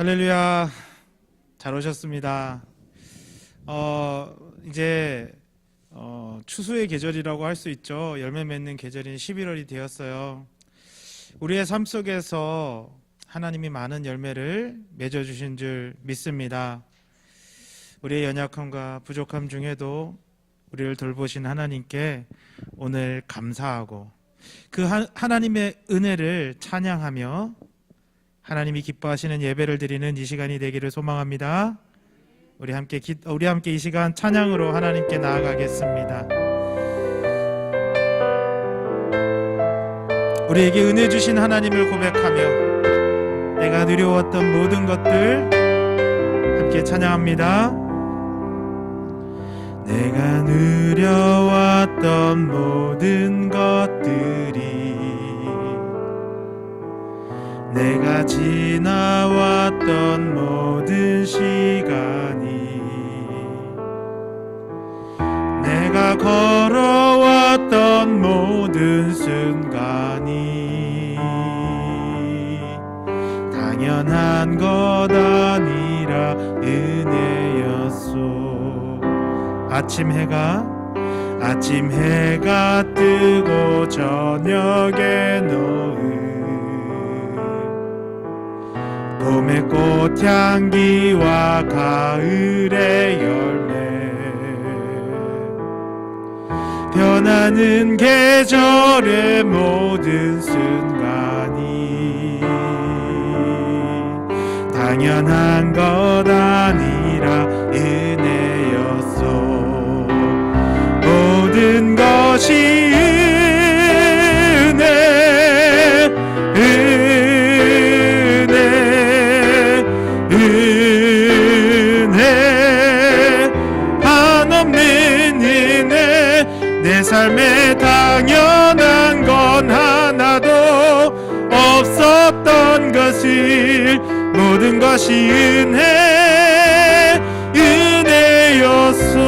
할렐루야. 잘 오셨습니다. 이제 추수의 계절이라고 할 수 있죠. 열매 맺는 계절인 11월이 되었어요. 우리의 삶 속에서 하나님이 많은 열매를 맺어주신 줄 믿습니다. 우리의 연약함과 부족함 중에도 우리를 돌보신 하나님께 오늘 감사하고 그 하나님의 은혜를 찬양하며 하나님이 기뻐하시는 예배를 드리는 이 시간이 되기를 소망합니다. 우리 함께 이 시간 찬양으로 하나님께 나아가겠습니다. 우리에게 은혜 주신 하나님을 고백하며 내가 누려왔던 모든 것들 함께 찬양합니다. 내가 누려왔던 모든 것들이 내가 지나왔던 모든 시간이 내가 걸어왔던 모든 순간이 당연한 것 아니라 은혜였소. 아침 해가 뜨고 저녁에 노을 봄의 꽃향기와 가을의 열매 변하는 계절의 모든 순간이 당연한 것 아니라 은혜였소. 모든 것이 내 삶에 당연한 건 하나도 없었던 것을 모든 것이 은혜였소.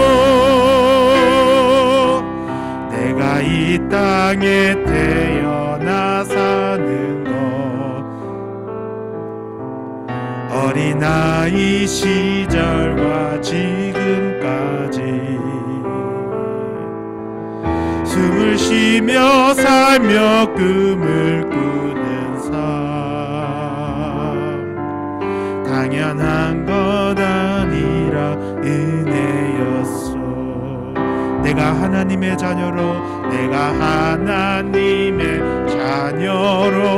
내가 이 땅에 태어나 사는 것 어린아이 시절과 지금까지 숨을 쉬며 살며 꿈을 꾸는 삶 당연한 것 아니라 은혜였소. 내가 하나님의 자녀로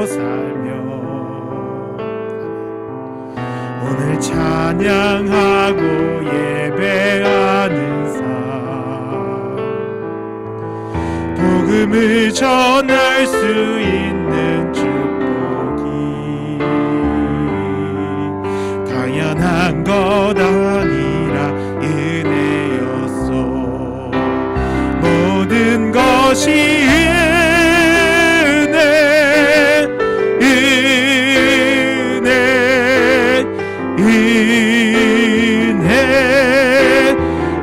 살며 오늘 찬양하고 예배하는 삶 복음을 전할 수 있는 축복이 당연한 것 아니라 은혜였소. 모든 것이 은혜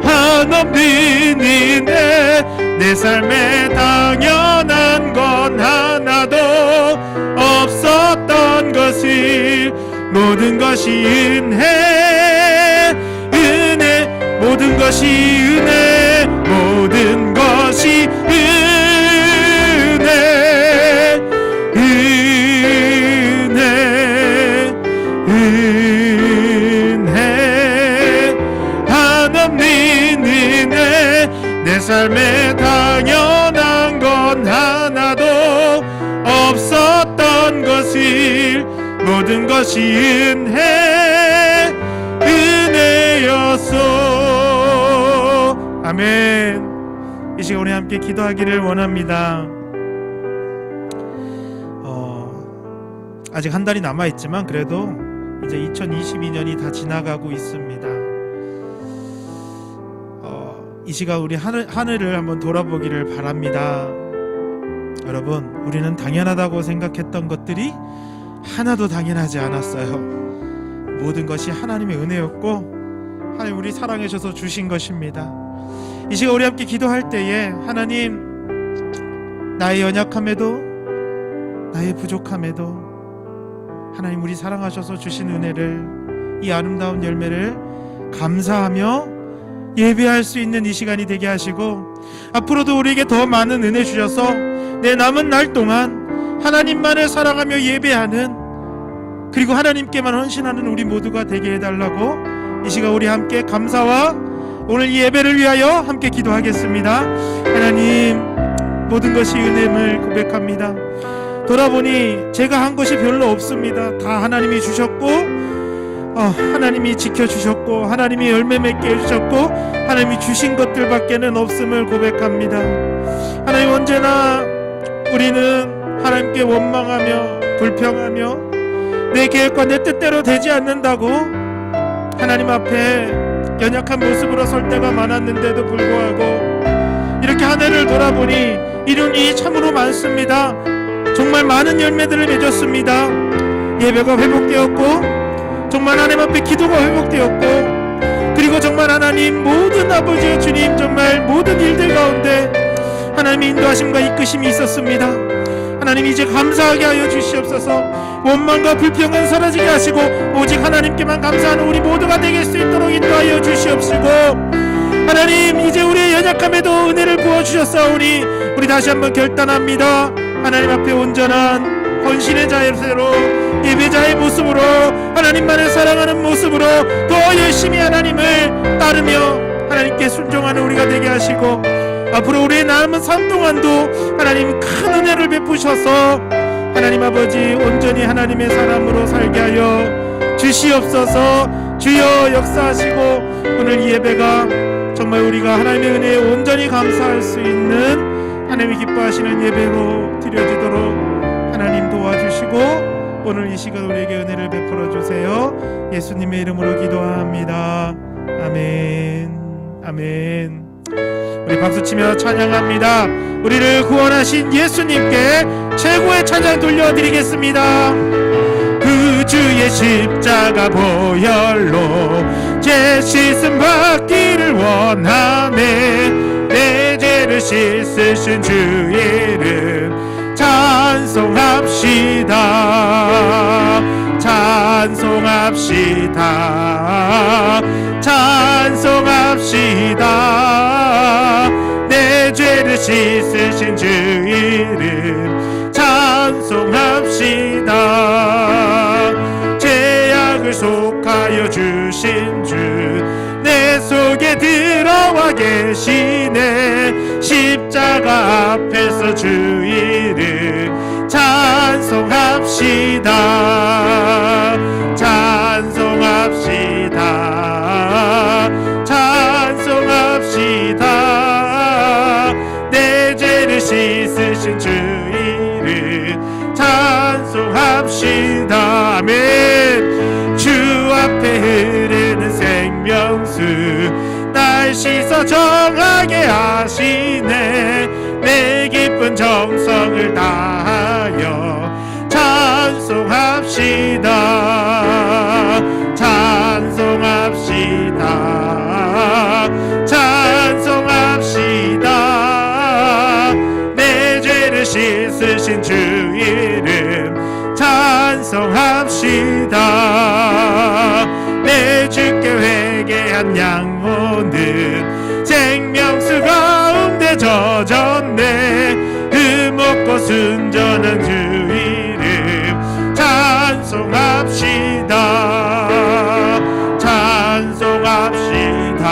한없는 은혜 내 삶에 당연한 건 하나도 없었던 것을 모든 것이 은혜 모든 것이 은혜 모든 것이 은혜 한없는 은혜 내 삶에 당연한 건 하나도 없었던 것을 모든 것이 은혜였소. 아멘. 이 시간 우리 함께 기도하기를 원합니다. 아직 한 달이 남아있지만 그래도 이제 2022년이 다 지나가고 있습니다. 이 시간 우리 하늘을 한번 돌아보기를 바랍니다. 여러분, 우리는 당연하다고 생각했던 것들이 하나도 당연하지 않았어요. 모든 것이 하나님의 은혜였고 하나님 우리 사랑해 주셔서 주신 것입니다. 이 시간 우리 함께 기도할 때에 하나님 나의 연약함에도 나의 부족함에도 하나님 우리 사랑하셔서 주신 은혜를 이 아름다운 열매를 감사하며 예배할 수 있는 이 시간이 되게 하시고, 앞으로도 우리에게 더 많은 은혜 주셔서 내 남은 날 동안 하나님만을 사랑하며 예배하는, 그리고 하나님께만 헌신하는 우리 모두가 되게 해달라고 이 시간 우리 함께 감사와 오늘 이 예배를 위하여 함께 기도하겠습니다. 하나님, 모든 것이 은혜임을 고백합니다. 돌아보니 제가 한 것이 별로 없습니다. 다 하나님이 주셨고, 하나님이 지켜주셨고, 하나님이 열매 맺게 해주셨고, 하나님이 주신 것들밖에는 없음을 고백합니다. 하나님, 언제나 우리는 하나님께 원망하며 불평하며 내 계획과 내 뜻대로 되지 않는다고 하나님 앞에 연약한 모습으로 설 때가 많았는데도 불구하고 이렇게 한 해를 돌아보니 이룬 일이 참으로 많습니다. 정말 많은 열매들을 맺었습니다. 예배가 회복되었고, 정말 하나님 앞에 기도가 회복되었고, 그리고 정말 하나님 모든 아버지와 주님 정말 모든 일들 가운데 하나님의 인도하심과 이끄심이 있었습니다. 하나님, 이제 감사하게 하여 주시옵소서. 원망과 불평은 사라지게 하시고 오직 하나님께만 감사하는 우리 모두가 되길 수 있도록 인도하여 주시옵시고, 하나님, 이제 우리의 연약함에도 은혜를 부어주셨사오니 우리 다시 한번 결단합니다. 하나님 앞에 온전한 헌신의 자세로, 예배자의 모습으로, 하나님만을 사랑하는 모습으로 더 열심히 하나님을 따르며 하나님께 순종하는 우리가 되게 하시고, 앞으로 우리의 남은 삶 동안도 하나님 큰 은혜를 베푸셔서 하나님 아버지 온전히 하나님의 사람으로 살게 하여 주시옵소서. 주여 역사하시고, 오늘 이 예배가 정말 우리가 하나님의 은혜에 온전히 감사할 수 있는 하나님이 기뻐하시는 예배로 드려지도록 하나님 도와주시고, 오늘 이 시간 우리에게 은혜를 베풀어 주세요. 예수님의 이름으로 기도합니다. 아멘. 아멘. 우리 박수치며 찬양합니다. 우리를 구원하신 예수님께 최고의 찬양 돌려드리겠습니다. 그 주의 십자가 보혈로 제 씻음 받기를 원하네. 내 죄를 씻으신 주 이름 찬송합시다. 찬송합시다. 찬송합시다. 내 죄를 씻으신 주 이름 찬송합시다. 죄악을 속하여 주신 주 내 속에 들어와 계시네. 십자가 앞에서 주 이름 찬송합시다. 찬송합시다. 찬송합시다. 내 죄를 씻으신 주 이름 찬송합시다. 아멘. 주 앞에 흐르는 생명수 날 씻어 정하게 하시네. 내 기쁜 정성을 다하여 찬송합시다. 찬송합시다. 찬송합시다. 내 죄를 씻으신 주 이름 찬송합시다. 내 주께 회개한 양호는 생명수 가운데 젖었네. 흠없고 순전한 주 이름 찬송합시다. 찬송합시다.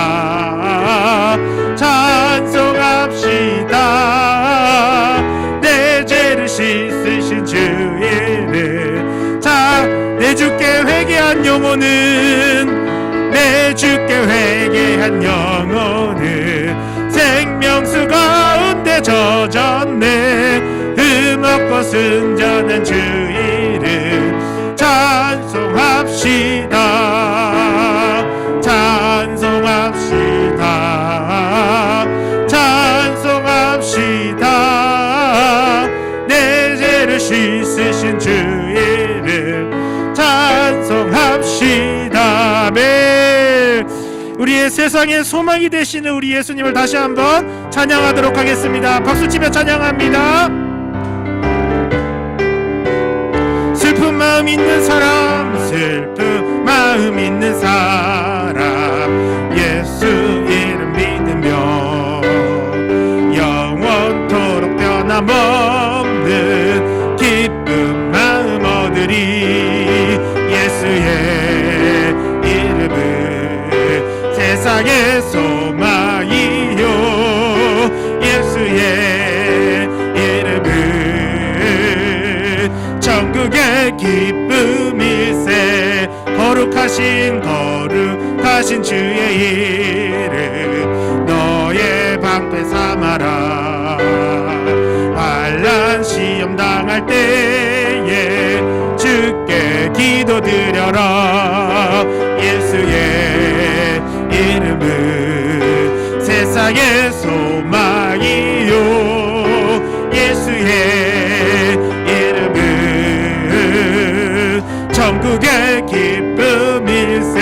찬송합시다. 내 죄를 씻으신 주 이름 내 주께 회개한 영혼은 내 주께 회개한 영혼은 생명수 가운데 젖었네. 흠없고 순전한 주 이름 찬송합시다. 찬송합시다. 찬송합시다. 내 죄를 씻으신 주 이름 찬송합시다. 아멘. 우리의 세상의 소망이 되시는 우리 예수님을 다시 한번 찬양하도록 하겠습니다. 박수치며 찬양합니다. 슬픈 마음 있는 사람, 슬픈 마음 마음 있는 사람 예수 이름 믿으며 영원토록 변함없는 기쁜 마음 얻으리. 예수의 이름은 세상의 소망이요 예수의 이름은 천국의 기쁨일세. 거룩하신 주의 이름 너의 방패 삼아라. 환난 시험 당할 때에 주께 기도드려라. 예수의 이름은 세상의 소망이요 예수의 이름은 천국의 기쁨일세.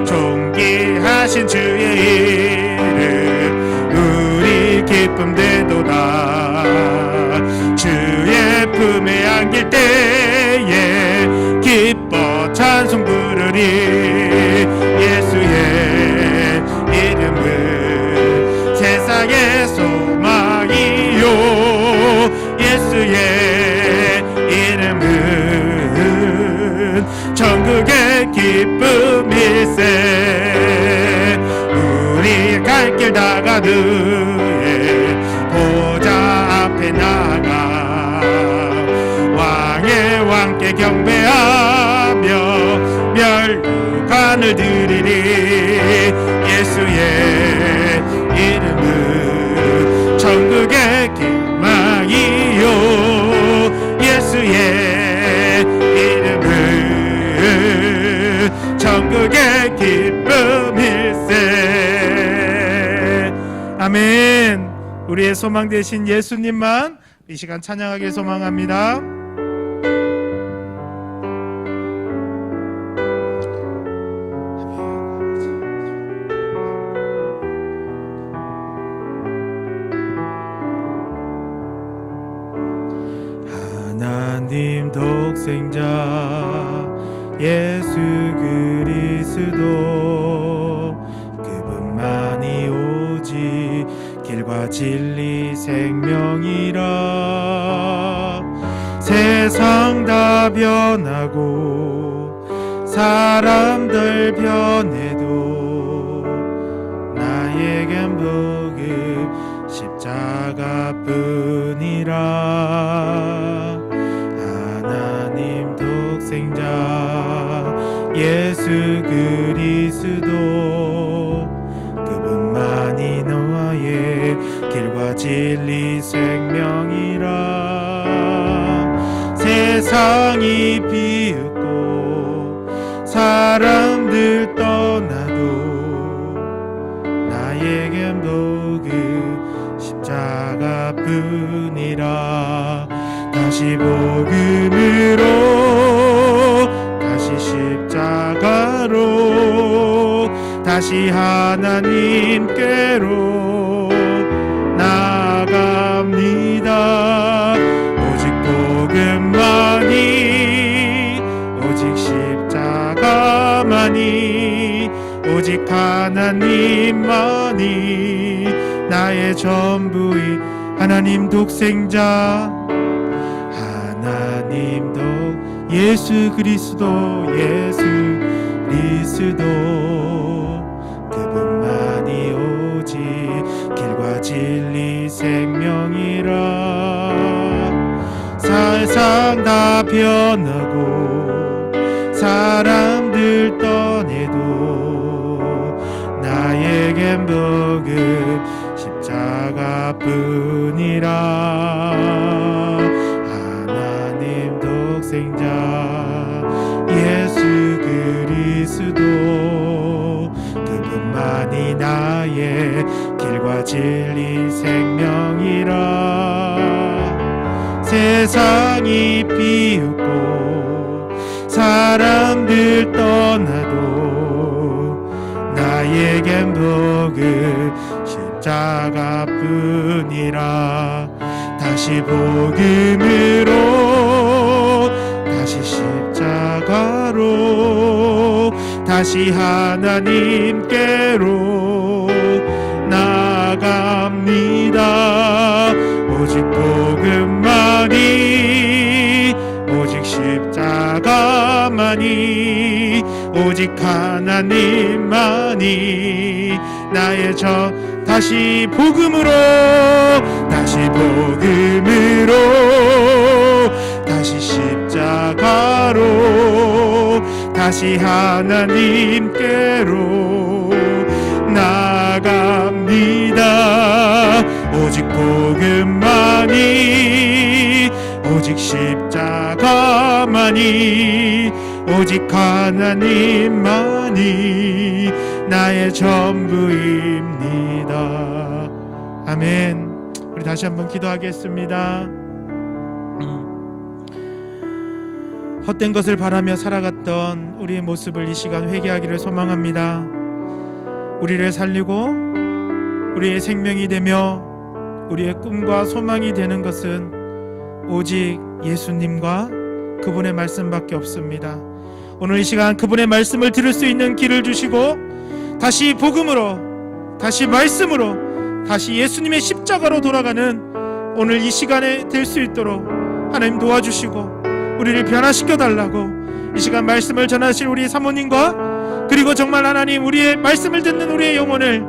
존귀하신 주의 이름 우리 기쁨 되도다. 주의 품에 안길 때에 기뻐 찬송 부르리. 예수의 이름은 세상의 소망이요 예수의 이름은 천국의 기쁨일세. 우리 갈 길 다가드에 보좌 앞에 나가 왕의 왕께 경배하며 멸류관을 드리리. 예수의 이름은 천국의 기망이요 예수의 이름은 천국의 기쁨일세. 아멘. 우리의 소망 되신 예수님만 이 시간 찬양하길 소망합니다. 하나님 독생자 예수 그리스도 그분만이 오직 길과 진리 생명이라. 세상 다 변하고 사람들 변해도 나에겐 복음 십자가뿐이라. 하나님 독생자 예수 그리스도 그분만이 너의 길과 진리 생명이라. 세상이 비웃고 사람들 떠나도 나에겐 복음 십자가뿐이라. 다시 복음으로 다시 십자가로 다시 하나님께로 나아갑니다. 오직 복음만이 오직 십자가만이 오직 하나님만이 나의 전부이. 하나님 독생자 하나님 독 예수 그리스도 예수 그리스도 그분만이 오직 길과 진리 생명이라. 세상 다 변하고 사람들 떠내도 나에겐 복음 십자가뿐이라. 하나님 독생자 예수 그리스도 그분만이 나의 길과 진리 생명이라. 세상이 비웃고 사람들 떠나도 나에겐 복음 십자가뿐이라. 다시 복음으로 다시 십자가로 다시 하나님께로 나아갑니다. 오직 복음만이, 오직 십자가만이, 오직 하나님만이 나의 다시 복음으로, 다시 복음으로, 다시 십자가로, 다시 하나님께로 나갑니다. 오직 복음만이, 오직 십자가만이, 오직 하나님만이 나의 전부입니다. 아멘. 우리 다시 한번 기도하겠습니다. 헛된 것을 바라며 살아갔던 우리의 모습을 이 시간 회개하기를 소망합니다. 우리를 살리고 우리의 생명이 되며 우리의 꿈과 소망이 되는 것은 오직 예수님과 그분의 말씀밖에 없습니다. 오늘 이 시간 그분의 말씀을 들을 수 있는 길을 주시고 다시 복음으로, 다시 말씀으로, 다시 예수님의 십자가로 돌아가는 오늘 이 시간에 될 수 있도록 하나님 도와주시고 우리를 변화시켜 달라고 이 시간 말씀을 전하실 우리 사모님과 그리고 정말 하나님 우리의 말씀을 듣는 우리의 영혼을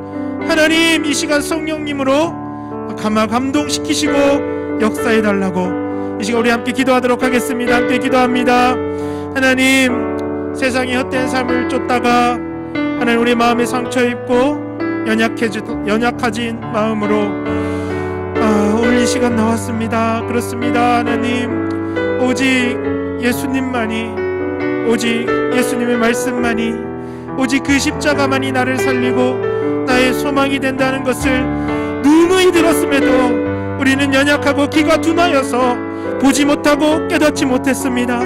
하나님 이 시간 성령님으로 감동시키시고 역사해 달라고 이 시간 우리 함께 기도하도록 하겠습니다. 함께 기도합니다. 하나님, 세상의 헛된 삶을 쫓다가 하나님 우리 마음에 상처 입고 연약해진 마음으로 오늘 이 시간 나왔습니다. 그렇습니다. 하나님, 오직 예수님만이, 오직 예수님의 말씀만이, 오직 그 십자가만이 나를 살리고 나의 소망이 된다는 것을 누누이 들었음에도 우리는 연약하고 귀가 둔하여서 보지 못하고 깨닫지 못했습니다.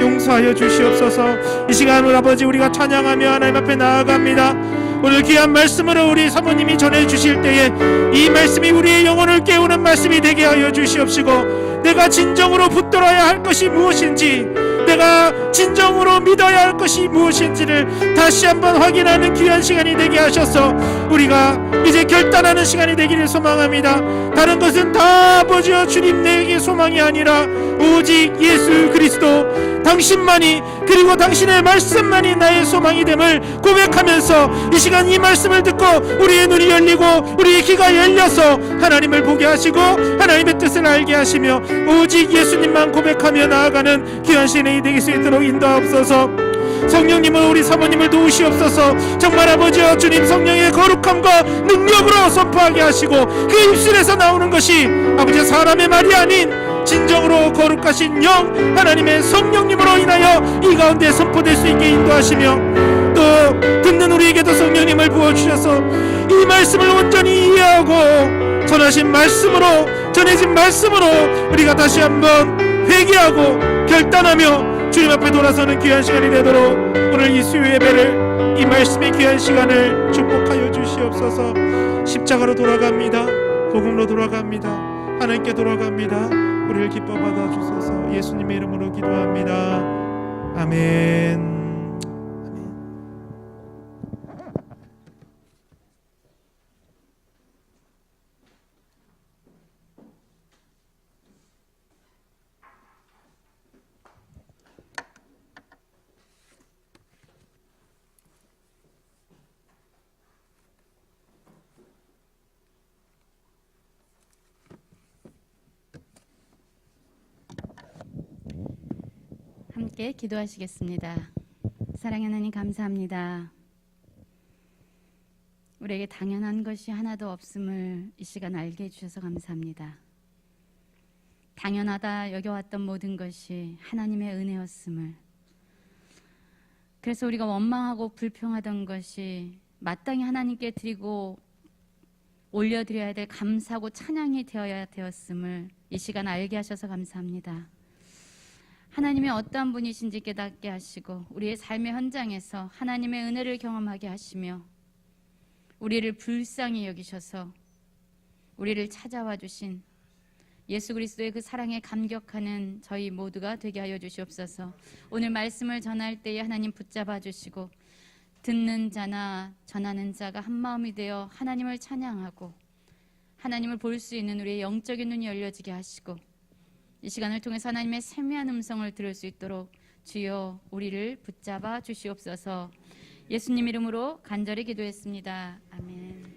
용서하여 주시옵소서. 이 시간 우리 아버지 우리가 찬양하며 하나님 앞에 나아갑니다. 오늘 귀한 말씀으로 우리 사모님이 전해주실 때에 이 말씀이 우리의 영혼을 깨우는 말씀이 되게 하여 주시옵시고, 내가 진정으로 붙들어야 할 것이 무엇인지, 내가 진정으로 믿어야 할 것이 무엇인지를 다시 한번 확인하는 귀한 시간이 되게 하셔서 우리가 이제 결단하는 시간이 되기를 소망합니다. 다른 것은 다 아버지여 주님 내게 소망이 아니라 오직 예수 그리스도 당신만이, 그리고 당신의 말씀만이 나의 소망이 됨을 고백하면서 이 시간 이 말씀을 듣고 우리의 눈이 열리고 우리의 귀가 열려서 하나님을 보게 하시고 하나님의 뜻을 알게 하시며 오직 예수님만 고백하며 나아가는 귀한 시간이 되길 수 있도록 인도하옵소서. 성령님은 우리 사모님을 도우시옵소서. 정말 아버지여 주님 성령의 거룩함과 능력으로 선포하게 하시고 그 입술에서 나오는 것이 아버지 사람의 말이 아닌 진정으로 거룩하신 영 하나님의 성령님으로 인하여 이 가운데 선포될 수 있게 인도하시며 또 듣는 우리에게도 성령님을 부어주셔서 이 말씀을 온전히 이해하고 전하신 말씀으로, 전해진 말씀으로 우리가 다시 한번 회개하고 결단하며 주님 앞에 돌아서는 귀한 시간이 되도록 오늘 이 수요 예배를, 이 말씀의 귀한 시간을 축복하여 주시옵소서. 십자가로 돌아갑니다. 복음으로 돌아갑니다. 하나님께 돌아갑니다. 우리를 기뻐 받아주소서. 예수님의 이름으로 기도합니다. 아멘. 함께 기도하시겠습니다. 사랑하는 하나님 감사합니다. 우리에게 당연한 것이 하나도 없음을 이 시간 알게 해주셔서 감사합니다. 당연하다 여겨왔던 모든 것이 하나님의 은혜였음을, 그래서 우리가 원망하고 불평하던 것이 마땅히 하나님께 드리고 올려드려야 될 감사하고 찬양이 되어야 되었음을 이 시간 알게 하셔서 감사합니다. 하나님이 어떠한 분이신지 깨닫게 하시고 우리의 삶의 현장에서 하나님의 은혜를 경험하게 하시며 우리를 불쌍히 여기셔서 우리를 찾아와 주신 예수 그리스도의 그 사랑에 감격하는 저희 모두가 되게 하여 주시옵소서. 오늘 말씀을 전할 때에 하나님 붙잡아 주시고 듣는 자나 전하는 자가 한 마음이 되어 하나님을 찬양하고 하나님을 볼 수 있는 우리의 영적인 눈이 열려지게 하시고 이 시간을 통해서 하나님의 세미한 음성을 들을 수 있도록 주여 우리를 붙잡아 주시옵소서. 예수님 이름으로 간절히 기도했습니다. 아멘.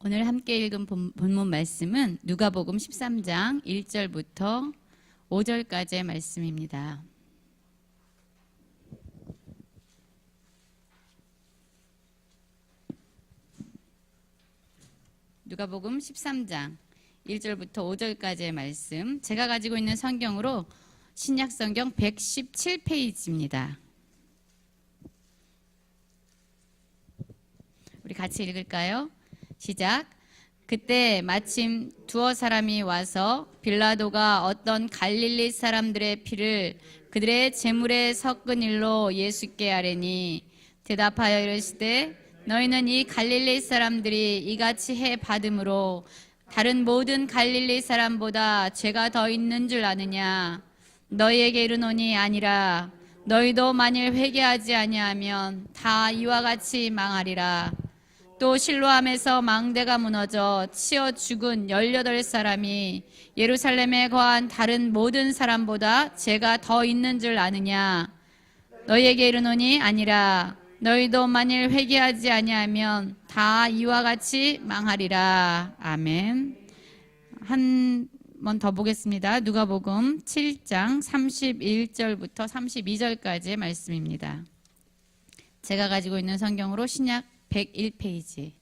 오늘 함께 읽은 본문 말씀은 누가복음 13장 1절부터 5절까지의 말씀입니다. 누가복음 13장 1절부터 5절까지의 말씀, 제가 가지고 있는 성경으로 신약 성경 117페이지입니다. 우리 같이 읽을까요? 시작. 그때 마침 두어 사람이 와서 빌라도가 어떤 갈릴리 사람들의 피를 그들의 제물에 섞은 일로 예수께 아뢰니 대답하여 이르시되 너희는 이 갈릴리 사람들이 이같이 해 받음으로 다른 모든 갈릴리 사람보다 죄가 더 있는 줄 아느냐? 너희에게 이르노니 아니라. 너희도 만일 회개하지 아니하면 다 이와 같이 망하리라. 또 실로암에서 망대가 무너져 치어 죽은 18사람이 예루살렘에 거한 다른 모든 사람보다 죄가 더 있는 줄 아느냐? 너희에게 이르노니 아니라. 너희도 만일 회개하지 아니하면 다 이와 같이 망하리라. 아멘. 한 번 더 보겠습니다. 누가복음 7장 31절부터 32절까지의 말씀입니다. 제가 가지고 있는 성경으로 신약 101페이지.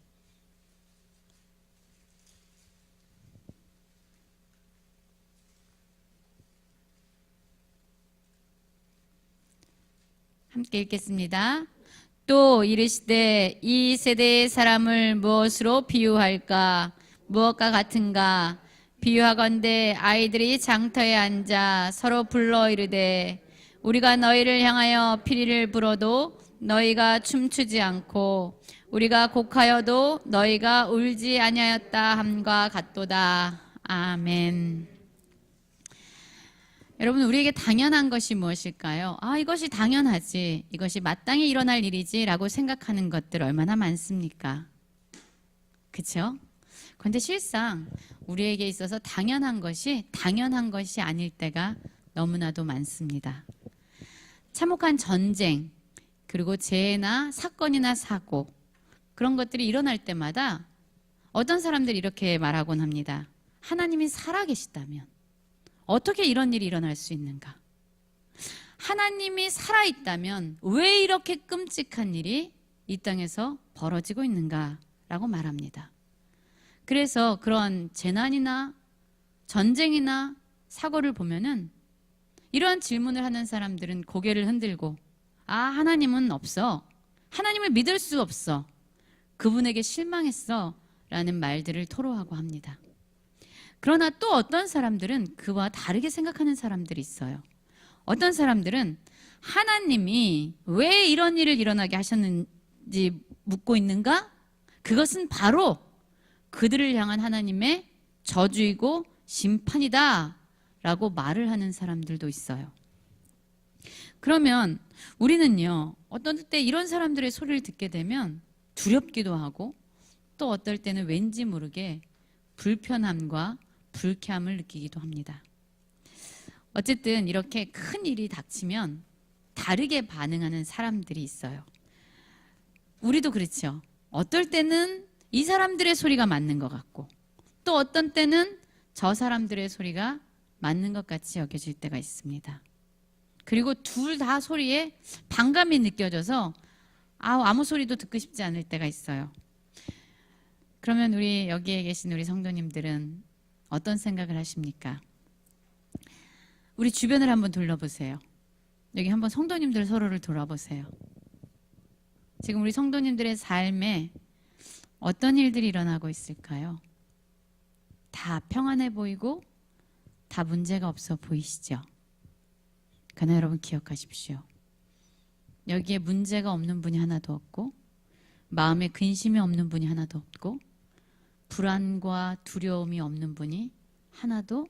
함께 읽겠습니다. 또 이르시되 이 세대의 사람을 무엇으로 비유할까? 무엇과 같은가? 비유하건대 아이들이 장터에 앉아 서로 불러 이르되 우리가 너희를 향하여 피리를 불어도 너희가 춤추지 않고 우리가 곡하여도 너희가 울지 아니하였다 함과 같도다. 아멘. 여러분, 우리에게 당연한 것이 무엇일까요? 이것이 당연하지, 이것이 마땅히 일어날 일이지 라고 생각하는 것들 얼마나 많습니까? 그렇죠? 그런데 실상 우리에게 있어서 당연한 것이 아닐 때가 너무나도 많습니다. 참혹한 전쟁, 그리고 재해나 사건이나 사고, 그런 것들이 일어날 때마다 어떤 사람들이 이렇게 말하곤 합니다. 하나님이 살아계시다면 어떻게 이런 일이 일어날 수 있는가? 하나님이 살아있다면 왜 이렇게 끔찍한 일이 이 땅에서 벌어지고 있는가? 라고 말합니다. 그래서 그런 재난이나 전쟁이나 사고를 보면은 이러한 질문을 하는 사람들은 고개를 흔들고 하나님은 없어. 하나님을 믿을 수 없어. 그분에게 실망했어. 라는 말들을 토로하고 합니다. 그러나 또 어떤 사람들은 그와 다르게 생각하는 사람들이 있어요. 어떤 사람들은 하나님이 왜 이런 일을 일어나게 하셨는지 묻고 있는가? 그것은 바로 그들을 향한 하나님의 저주이고 심판이다 라고 말을 하는 사람들도 있어요. 그러면 우리는요, 어떤 때 이런 사람들의 소리를 듣게 되면 두렵기도 하고 또 어떨 때는 왠지 모르게 불편함과 불쾌함을 느끼기도 합니다. 어쨌든 이렇게 큰 일이 닥치면 다르게 반응하는 사람들이 있어요. 우리도 그렇죠. 어떨 때는 이 사람들의 소리가 맞는 것 같고 또 어떤 때는 저 사람들의 소리가 맞는 것 같이 여겨질 때가 있습니다. 그리고 둘 다 소리에 반감이 느껴져서 아무 소리도 듣고 싶지 않을 때가 있어요. 그러면 우리 여기에 계신 우리 성도님들은 어떤 생각을 하십니까? 우리 주변을 한번 둘러보세요. 여기 한번 성도님들 서로를 돌아보세요. 지금 우리 성도님들의 삶에 어떤 일들이 일어나고 있을까요? 다 평안해 보이고 다 문제가 없어 보이시죠? 그러나 여러분 기억하십시오. 여기에 문제가 없는 분이 하나도 없고 마음에 근심이 없는 분이 하나도 없고 불안과 두려움이 없는 분이 하나도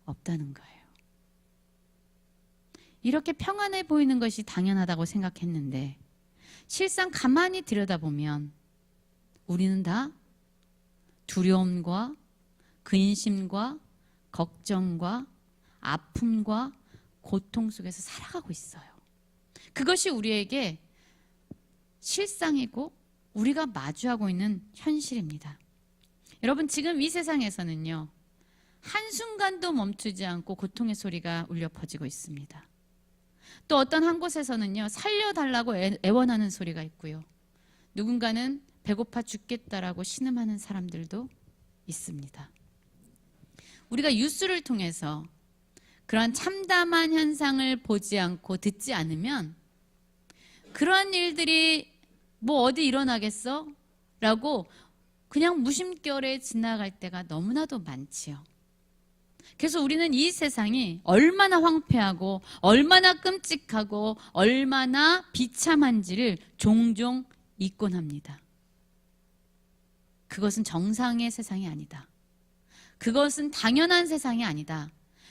없다는 거예요. 이렇게 평안해 보이는 것이 당연하다고 생각했는데 실상 가만히 들여다보면 우리는 다 두려움과 근심과 걱정과 아픔과 고통 속에서 살아가고 있어요. 그것이 우리에게 실상이고 우리가 마주하고 있는 현실입니다. 여러분 지금 이 세상에서는요. 한순간도 멈추지 않고 고통의 소리가 울려 퍼지고 있습니다. 또 어떤 한 곳에서는요. 살려달라고 애원하는 소리가 있고요. 누군가는 배고파 죽겠다라고 신음하는 사람들도 있습니다. 우리가 뉴스를 통해서 그러한 참담한 현상을 보지 않고 듣지 않으면 그러한 일들이 뭐 어디 일어나겠어? 라고 그냥 무심결에 지나갈 때가 너무나도 많지요. 그래서 우리는 이 세상이 얼마나 황폐하고 얼마나 끔찍하고 얼마나 비참한지를 종종 잊곤 합니다. 그것은 정상의 세상이 아니다. 그것은 당연한 세상이 아니다.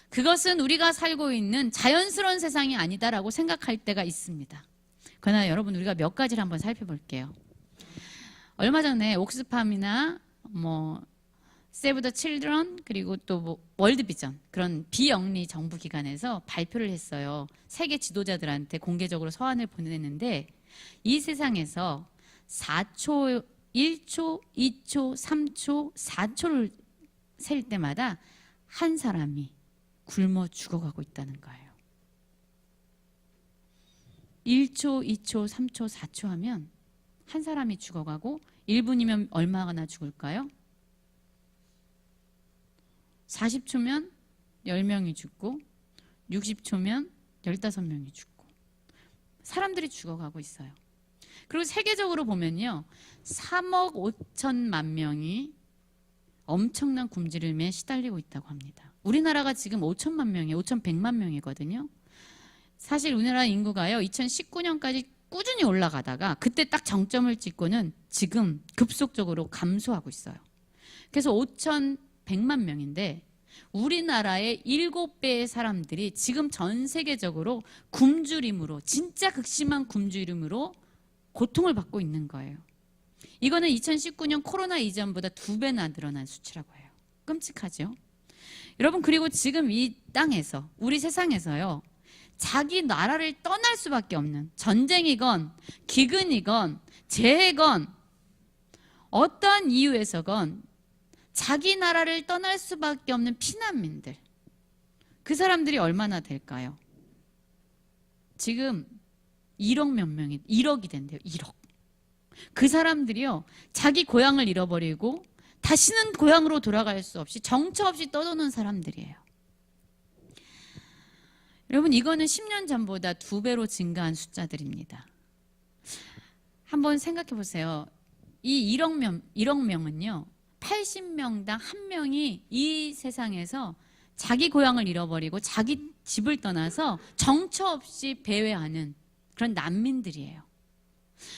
그것은 우리가 살고 있는 자연스러운 세상이 아니다라고 생각할 때가 있습니다. 그러나 여러분 우리가 몇 가지를 한번 살펴볼게요. 얼마 전에 옥스팜이나 세이브 더 칠드런 그리고 또 월드비전 그런 비영리 정부 기관에서 발표를 했어요. 세계 지도자들한테 공개적으로 서한을 보냈는데 이 세상에서 4초, 1초, 2초, 3초, 4초를 셀 때마다 한 사람이 굶어 죽어가고 있다는 거예요. 1초, 2초, 3초, 4초 하면 한 사람이 죽어가고 1분이면 얼마나 죽을까요? 40초면 10명이 죽고 60초면 15명이 죽고 사람들이 죽어가고 있어요. 그리고 세계적으로 보면요. 3억 5천만 명이 엄청난 굶주림에 시달리고 있다고 합니다. 우리나라가 지금 5천만 명이에요. 5,100만 명이거든요. 사실 우리나라 인구가요. 2019년까지 꾸준히 올라가다가 그때 딱 정점을 찍고는 지금 급속적으로 감소하고 있어요. 그래서 5,100만 명인데 우리나라의 7배의 사람들이 지금 전 세계적으로 굶주림으로 진짜 극심한 굶주림으로 고통을 받고 있는 거예요. 이거는 2019년 코로나 이전보다 2배나 늘어난 수치라고 해요. 끔찍하죠? 여러분 그리고 지금 이 땅에서 우리 세상에서요. 자기 나라를 떠날 수밖에 없는 전쟁이건 기근이건 재해건 어떠한 이유에서건 자기 나라를 떠날 수밖에 없는 피난민들 그 사람들이 얼마나 될까요? 지금 1억 몇 명이 1억이 된대요. 1억. 그 사람들이요. 자기 고향을 잃어버리고 다시는 고향으로 돌아갈 수 없이 정처 없이 떠도는 사람들이에요. 여러분 이거는 10년 전보다 2배로 증가한 숫자들입니다. 한번 생각해 보세요. 이 1억 명은요. 80명당 1명이 이 세상에서 자기 고향을 잃어버리고 자기 집을 떠나서 정처 없이 배회하는 그런 난민들이에요.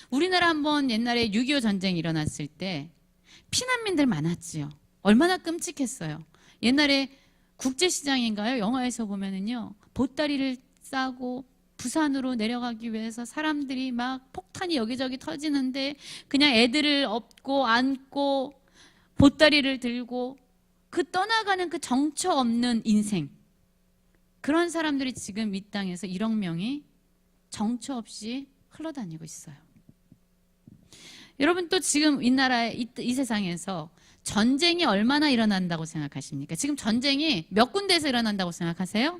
우리나라 한번 옛날에 6.25 전쟁이 일어났을 때 피난민들 많았지요. 얼마나 끔찍했어요. 옛날에 국제시장인가요? 영화에서 보면은요. 보따리를 싸고 부산으로 내려가기 위해서 사람들이 막 폭탄이 여기저기 터지는데 그냥 애들을 업고 안고 보따리를 들고 그 떠나가는 그 정처 없는 인생 그런 사람들이 지금 이 땅에서 1억 명이 정처 없이 흘러다니고 있어요. 여러분 또 지금 이 나라의 이 세상에서 전쟁이 얼마나 일어난다고 생각하십니까? 지금 전쟁이 몇 군데에서 일어난다고 생각하세요?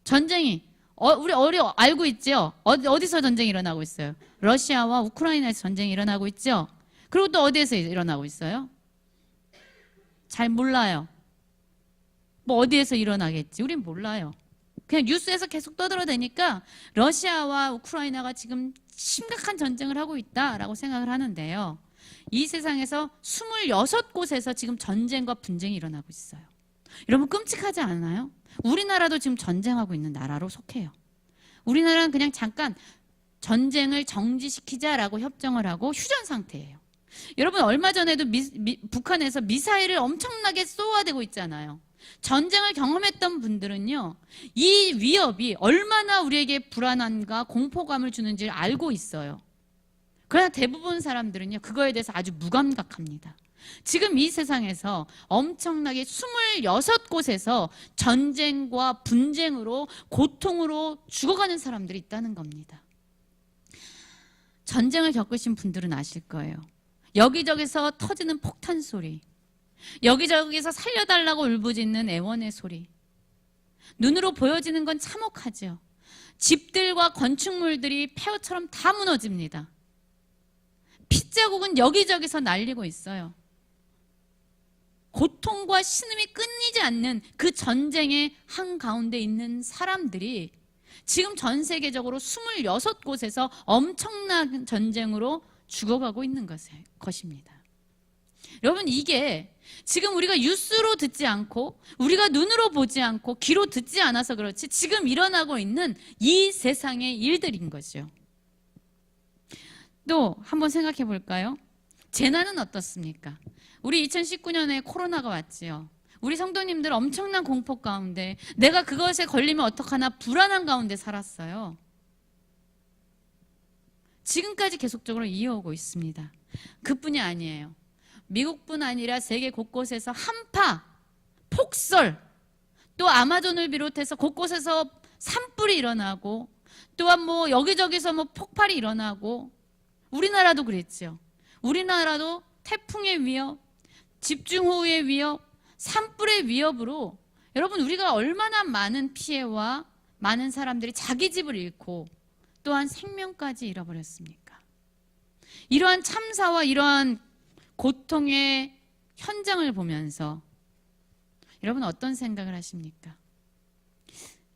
전쟁이 우리 알고 있죠? 어디서 전쟁이 일어나고 있어요? 러시아와 우크라이나에서 전쟁이 일어나고 있죠? 그리고 또 어디에서 일어나고 있어요? 잘 몰라요. 뭐 어디에서 일어나겠지? 우린 몰라요. 그냥 뉴스에서 계속 떠들어대니까 러시아와 우크라이나가 지금 심각한 전쟁을 하고 있다라고 생각을 하는데요. 이 세상에서 26곳에서 지금 전쟁과 분쟁이 일어나고 있어요. 여러분 끔찍하지 않아요? 우리나라도 지금 전쟁하고 있는 나라로 속해요. 우리나라는 그냥 잠깐 전쟁을 정지시키자라고 협정을 하고 휴전 상태예요. 여러분 얼마 전에도 북한에서 미사일을 엄청나게 쏘아대고 있잖아요. 전쟁을 경험했던 분들은요, 이 위협이 얼마나 우리에게 불안함과 공포감을 주는지를 알고 있어요. 그러나 대부분 사람들은요, 그거에 대해서 아주 무감각합니다. 지금 이 세상에서 엄청나게 26곳에서 전쟁과 분쟁으로 고통으로 죽어가는 사람들이 있다는 겁니다. 전쟁을 겪으신 분들은 아실 거예요. 여기저기서 터지는 폭탄 소리, 여기저기서 살려달라고 울부짖는 애원의 소리, 눈으로 보여지는 건 참혹하죠. 집들과 건축물들이 폐허처럼 다 무너집니다. 핏자국은 여기저기서 날리고 있어요. 고통과 신음이 끊이지 않는 그 전쟁의 한가운데 있는 사람들이 지금 전 세계적으로 26곳에서 엄청난 전쟁으로 죽어가고 있는 것입니다. 여러분 이게 지금 우리가 뉴스로 듣지 않고 우리가 눈으로 보지 않고 귀로 듣지 않아서 그렇지 지금 일어나고 있는 이 세상의 일들인 거죠. 또 한번 생각해 볼까요? 재난은 어떻습니까? 우리 2019년에 코로나가 왔지요. 우리 성도님들 엄청난 공포 가운데 내가 그것에 걸리면 어떡하나 불안한 가운데 살았어요. 지금까지 계속적으로 이어오고 있습니다. 그뿐이 아니에요. 미국뿐 아니라 세계 곳곳에서 한파, 폭설, 또 아마존을 비롯해서 곳곳에서 산불이 일어나고 또한 뭐 여기저기서 뭐 폭발이 일어나고 우리나라도 그랬죠. 우리나라도 태풍의 위협, 집중호우의 위협, 산불의 위협으로 여러분 우리가 얼마나 많은 피해와 많은 사람들이 자기 집을 잃고 또한 생명까지 잃어버렸습니까? 이러한 참사와 이러한 고통의 현장을 보면서 여러분 어떤 생각을 하십니까?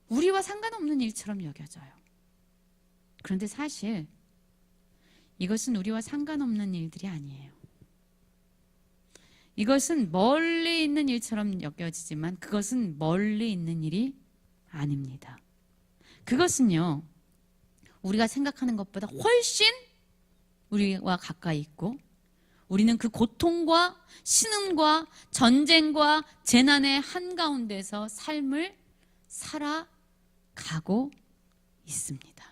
우리와 상관없는 일처럼 여겨져요. 그런데 사실 이것은 우리와 상관없는 일들이 아니에요. 이것은 멀리 있는 일처럼 여겨지지만 그것은 멀리 있는 일이 아닙니다. 그것은요, 우리가 생각하는 것보다 훨씬 우리와 가까이 있고 우리는 그 고통과 신음과 전쟁과 재난의 한가운데서 삶을 살아가고 있습니다.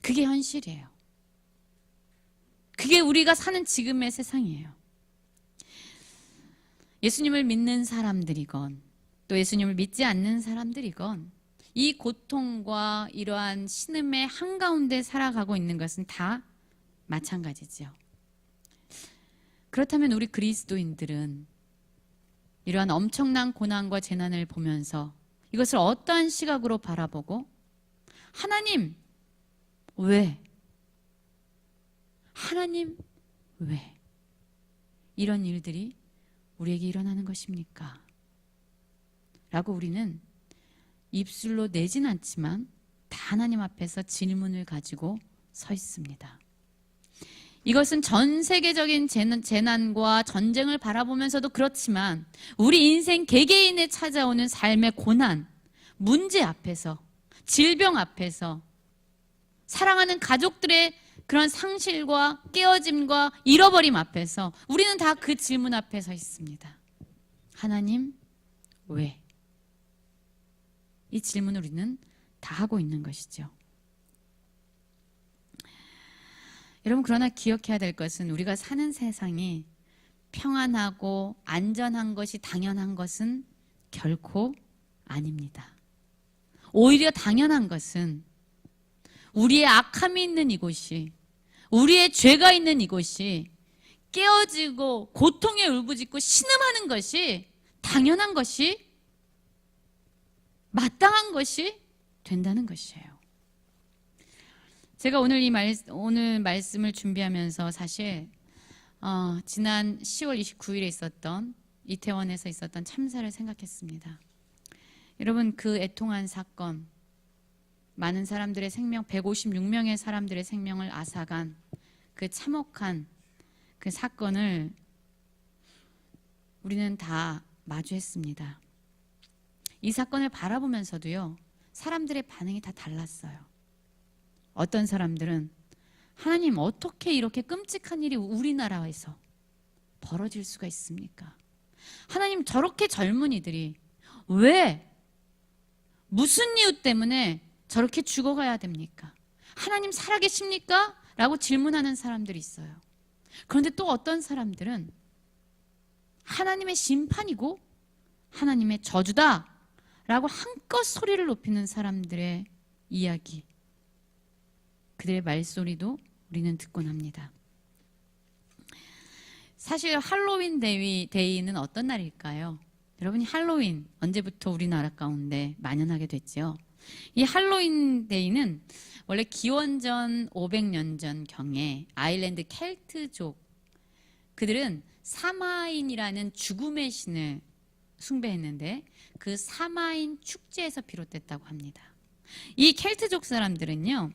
그게 현실이에요. 그게 우리가 사는 지금의 세상이에요. 예수님을 믿는 사람들이건 또 예수님을 믿지 않는 사람들이건 이 고통과 이러한 신음의 한가운데 살아가고 있는 것은 다 마찬가지죠. 그렇다면 우리 그리스도인들은 이러한 엄청난 고난과 재난을 보면서 이것을 어떠한 시각으로 바라보고 하나님 왜? 하나님 왜? 이런 일들이 우리에게 일어나는 것입니까? 라고 우리는 입술로 내진 않지만 다 하나님 앞에서 질문을 가지고 서 있습니다. 이것은 전 세계적인 재난과 전쟁을 바라보면서도 그렇지만 우리 인생 개개인에 찾아오는 삶의 고난, 문제 앞에서, 질병 앞에서, 사랑하는 가족들의 그런 상실과 깨어짐과 잃어버림 앞에서 우리는 다 그 질문 앞에 서 있습니다. 하나님, 왜? 이 질문을 우리는 다 하고 있는 것이죠. 여러분 그러나 기억해야 될 것은 우리가 사는 세상이 평안하고 안전한 것이 당연한 것은 결코 아닙니다. 오히려 당연한 것은 우리의 악함이 있는 이곳이, 우리의 죄가 있는 이곳이 깨어지고 고통에 울부짖고 신음하는 것이 당연한 것이, 마땅한 것이 된다는 것이에요. 제가 오늘 말씀을 준비하면서 사실 지난 10월 29일에 있었던 이태원에서 있었던 참사를 생각했습니다. 여러분, 그 애통한 사건, 많은 사람들의 생명, 156명의 사람들의 생명을 앗아간 그 참혹한 그 사건을 우리는 다 마주했습니다. 이 사건을 바라보면서도요, 사람들의 반응이 다 달랐어요. 어떤 사람들은 하나님, 어떻게 이렇게 끔찍한 일이 우리나라에서 벌어질 수가 있습니까? 하나님, 저렇게 젊은이들이 왜, 무슨 이유 때문에 저렇게 죽어가야 됩니까? 하나님 살아계십니까? 라고 질문하는 사람들이 있어요. 그런데 또 어떤 사람들은 하나님의 심판이고 하나님의 저주다 라고 한껏 소리를 높이는 사람들의 이야기, 그들의 말소리도 우리는 듣곤 합니다. 사실 할로윈 데이는 어떤 날일까요? 여러분이 할로윈 언제부터 우리나라 가운데 만연하게 됐죠? 이 할로윈 데이는 원래 기원전 500년 전 경에 아일랜드 켈트족, 그들은 사마인이라는 죽음의 신을 숭배했는데 그 사마인 축제에서 비롯됐다고 합니다. 이 켈트족 사람들은요,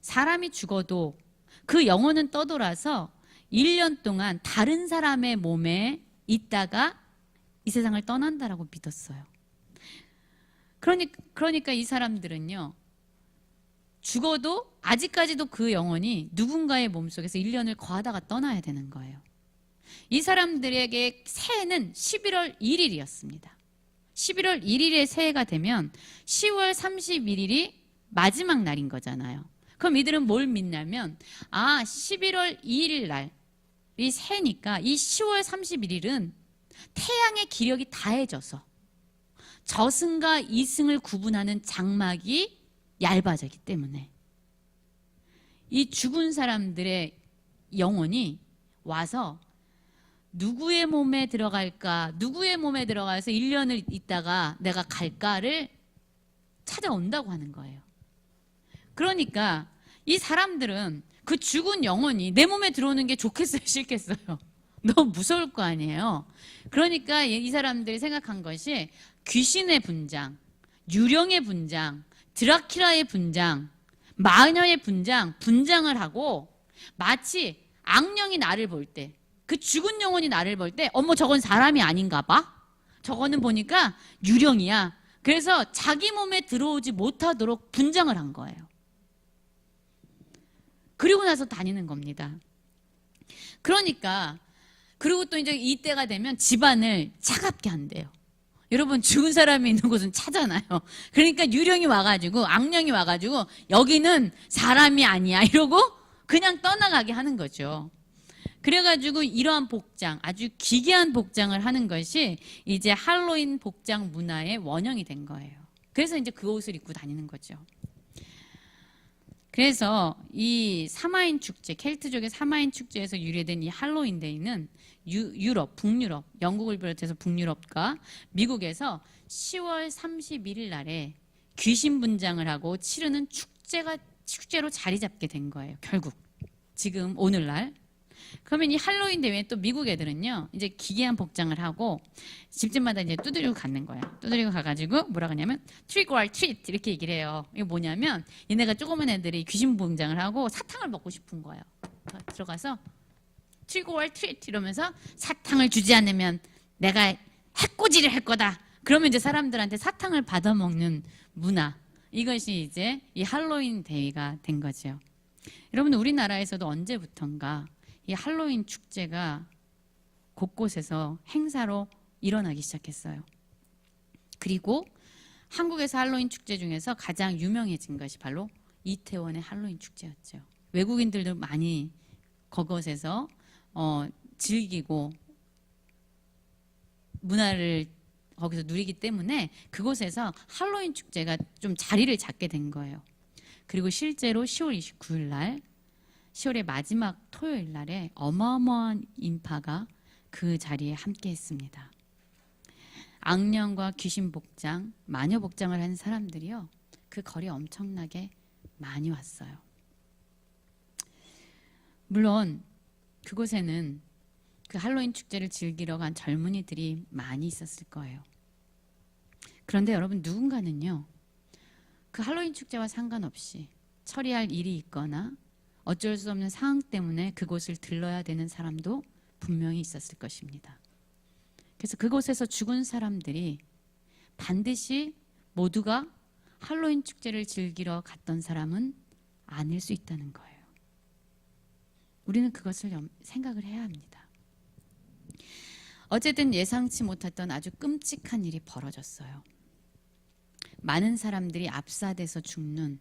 사람이 죽어도 그 영혼은 떠돌아서 1년 동안 다른 사람의 몸에 있다가 이 세상을 떠난다라고 믿었어요. 그러니까 이 사람들은요, 죽어도 아직까지도 그 영혼이 누군가의 몸속에서 1년을 거하다가 떠나야 되는 거예요. 이 사람들에게 새해는 11월 1일이었습니다. 11월 1일에 새해가 되면 10월 31일이 마지막 날인 거잖아요. 그럼 이들은 뭘 믿냐면, 11월 2일 날이 새니까 이 10월 31일은 태양의 기력이 다해져서 저승과 이승을 구분하는 장막이 얇아지기 때문에 이 죽은 사람들의 영혼이 와서 누구의 몸에 들어갈까, 누구의 몸에 들어가서 1년을 있다가 내가 갈까를 찾아온다고 하는 거예요. 그러니까 이 사람들은 그 죽은 영혼이 내 몸에 들어오는 게 좋겠어요, 싫겠어요? 너무 무서울 거 아니에요. 그러니까 이 사람들이 생각한 것이 귀신의 분장, 유령의 분장, 드라큘라의 분장, 마녀의 분장을 하고, 마치 악령이 나를 볼 때, 그 죽은 영혼이 나를 볼 때, 어머 저건 사람이 아닌가 봐? 저거는 보니까 유령이야. 그래서 자기 몸에 들어오지 못하도록 분장을 한 거예요. 그리고 나서 다니는 겁니다. 그러니까 그리고 또 이제 이때가 되면 집안을 차갑게 한대요. 여러분, 죽은 사람이 있는 곳은 차잖아요. 그러니까 유령이 와가지고, 악령이 와가지고 여기는 사람이 아니야 이러고 그냥 떠나가게 하는 거죠. 그래가지고 이러한 복장, 아주 기괴한 복장을 하는 것이 이제 할로윈 복장 문화의 원형이 된 거예요. 그래서 이제 그 옷을 입고 다니는 거죠. 그래서 이 사마인 축제, 켈트족의 사마인 축제에서 유래된 이 할로윈 데이는 유럽, 북유럽, 영국을 비롯해서 북유럽과 미국에서 10월 31일 날에 귀신 분장을 하고 치르는 축제로 자리 잡게 된 거예요. 결국 지금 오늘날. 그러면 이 할로윈 대회에 또 미국 애들은요, 이제 기괴한 복장을 하고 집집마다 이제 두드리고 가는 거예요. 두드리고 가가지고 뭐라 하냐면 트릭 or 트리트 이렇게 얘기를 해요. 이게 뭐냐면 얘네가 조그만 애들이 귀신 분장을 하고 사탕을 먹고 싶은 거예요. 들어가서 트릭 or 트리트 이러면서 사탕을 주지 않으면 내가 해코지를 할 거다. 그러면 이제 사람들한테 사탕을 받아먹는 문화, 이것이 이제 이 할로윈 대회가 된 거죠. 여러분, 우리나라에서도 언제부턴가 이 할로윈 축제가 곳곳에서 행사로 일어나기 시작했어요. 그리고 한국에서 할로윈 축제 중에서 가장 유명해진 것이 바로 이태원의 할로윈 축제였죠. 외국인들도 많이 그곳에서 즐기고 문화를 거기서 누리기 때문에 그곳에서 할로윈 축제가 좀 자리를 잡게 된 거예요. 그리고 실제로 10월 29일 날, 10월의 마지막 토요일 날에 어마어마한 인파가 그 자리에 함께 했습니다. 악령과 귀신 복장, 마녀 복장을 한 사람들이요, 그 거리에 엄청나게 많이 왔어요. 물론 그곳에는 그 할로윈 축제를 즐기러 간 젊은이들이 많이 있었을 거예요. 그런데 여러분, 누군가는요, 그 할로윈 축제와 상관없이 처리할 일이 있거나 어쩔 수 없는 상황 때문에 그곳을 들러야 되는 사람도 분명히 있었을 것입니다. 그래서 그곳에서 죽은 사람들이 반드시 모두가 할로윈 축제를 즐기러 갔던 사람은 아닐 수 있다는 거예요. 우리는 그것을 생각을 해야 합니다. 어쨌든 예상치 못했던 아주 끔찍한 일이 벌어졌어요. 많은 사람들이 압사돼서 죽는,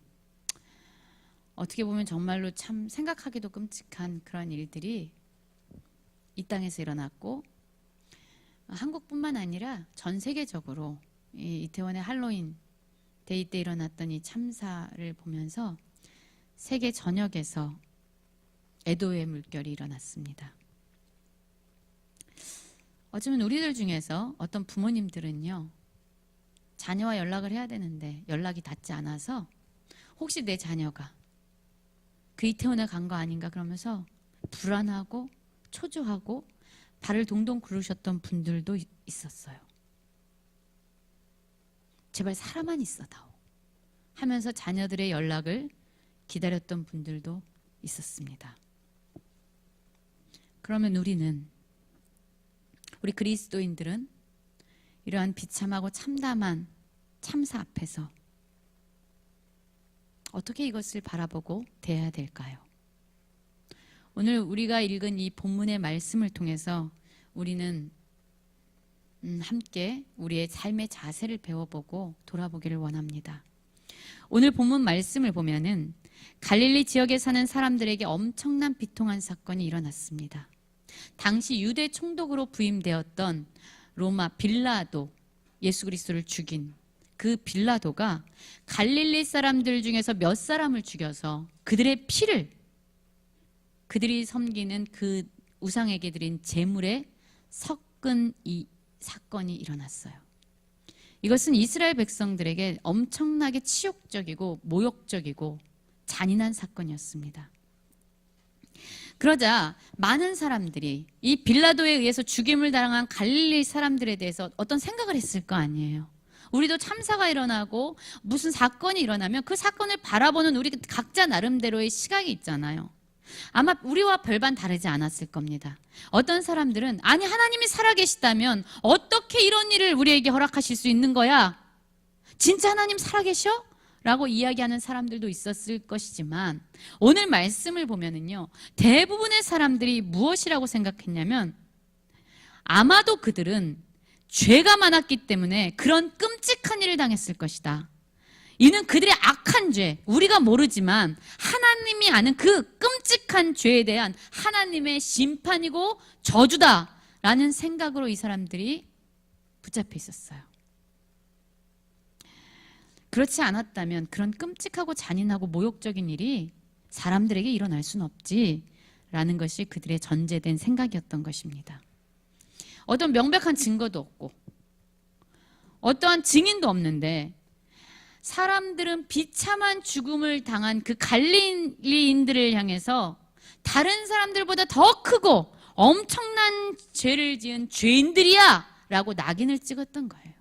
어떻게 보면 정말로 참 생각하기도 끔찍한 그런 일들이 이 땅에서 일어났고, 한국뿐만 아니라 전 세계적으로 이태원의 할로윈 데이 때 일어났던 이 참사를 보면서 세계 전역에서 애도의 물결이 일어났습니다. 어쩌면 우리들 중에서 어떤 부모님들은요, 자녀와 연락을 해야 되는데 연락이 닿지 않아서 혹시 내 자녀가 그 이태원에 간 거 아닌가 그러면서 불안하고 초조하고 발을 동동 구르셨던 분들도 있었어요. 제발 살아만 있어다오 하면서 자녀들의 연락을 기다렸던 분들도 있었습니다. 그러면 우리 그리스도인들은 이러한 비참하고 참담한 참사 앞에서 어떻게 이것을 바라보고 대해야 될까요? 오늘 우리가 읽은 이 본문의 말씀을 통해서 우리는 함께 우리의 삶의 자세를 배워보고 돌아보기를 원합니다. 오늘 본문 말씀을 보면은 갈릴리 지역에 사는 사람들에게 엄청난 비통한 사건이 일어났습니다. 당시 유대 총독으로 부임되었던 로마 빌라도, 예수 그리스도를 죽인 그 빌라도가 갈릴리 사람들 중에서 몇 사람을 죽여서 그들의 피를 그들이 섬기는 그 우상에게 드린 제물에 섞은 이 사건이 일어났어요. 이것은 이스라엘 백성들에게 엄청나게 치욕적이고 모욕적이고 잔인한 사건이었습니다. 그러자 많은 사람들이 이 빌라도에 의해서 죽임을 당한 갈릴리 사람들에 대해서 어떤 생각을 했을 거 아니에요. 우리도 참사가 일어나고 무슨 사건이 일어나면 그 사건을 바라보는 우리 각자 나름대로의 시각이 있잖아요. 아마 우리와 별반 다르지 않았을 겁니다. 어떤 사람들은 아니, 하나님이 살아계시다면 어떻게 이런 일을 우리에게 허락하실 수 있는 거야? 진짜 하나님 살아계셔? 라고 이야기하는 사람들도 있었을 것이지만 오늘 말씀을 보면은요, 대부분의 사람들이 무엇이라고 생각했냐면 아마도 그들은 죄가 많았기 때문에 그런 끔찍한 일을 당했을 것이다. 이는 그들의 악한 죄, 우리가 모르지만 하나님이 아는 그 끔찍한 죄에 대한 하나님의 심판이고 저주다라는 생각으로 이 사람들이 붙잡혀 있었어요. 그렇지 않았다면 그런 끔찍하고 잔인하고 모욕적인 일이 사람들에게 일어날 수는 없지라는 것이 그들의 전제된 생각이었던 것입니다. 어떤 명백한 증거도 없고 어떠한 증인도 없는데 사람들은 비참한 죽음을 당한 그 갈릴리인들을 향해서 다른 사람들보다 더 크고 엄청난 죄를 지은 죄인들이야 라고 낙인을 찍었던 거예요.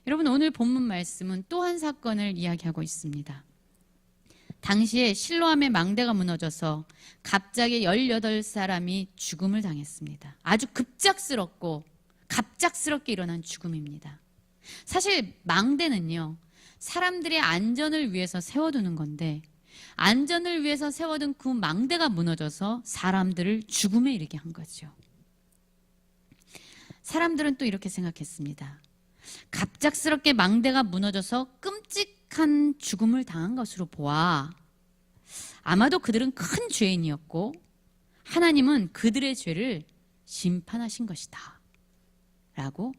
여러분, 오늘 본문 말씀은 또 한 사건을 이야기하고 있습니다. 당시에 실로암의 망대가 무너져서 갑자기 18사람이 죽음을 당했습니다. 아주 갑작스럽게 일어난 죽음입니다. 사실 망대는요, 사람들의 안전을 위해서 세워두는 건데 안전을 위해서 세워둔 그 망대가 무너져서 사람들을 죽음에 이르게 한 거죠. 사람들은 또 이렇게 생각했습니다. 갑작스럽게 망대가 무너져서 끔찍한 죽음을 당한 것으로 보아 아마도 그들은 큰 죄인이었고 하나님은 그들의 죄를 심판하신 것이다 라고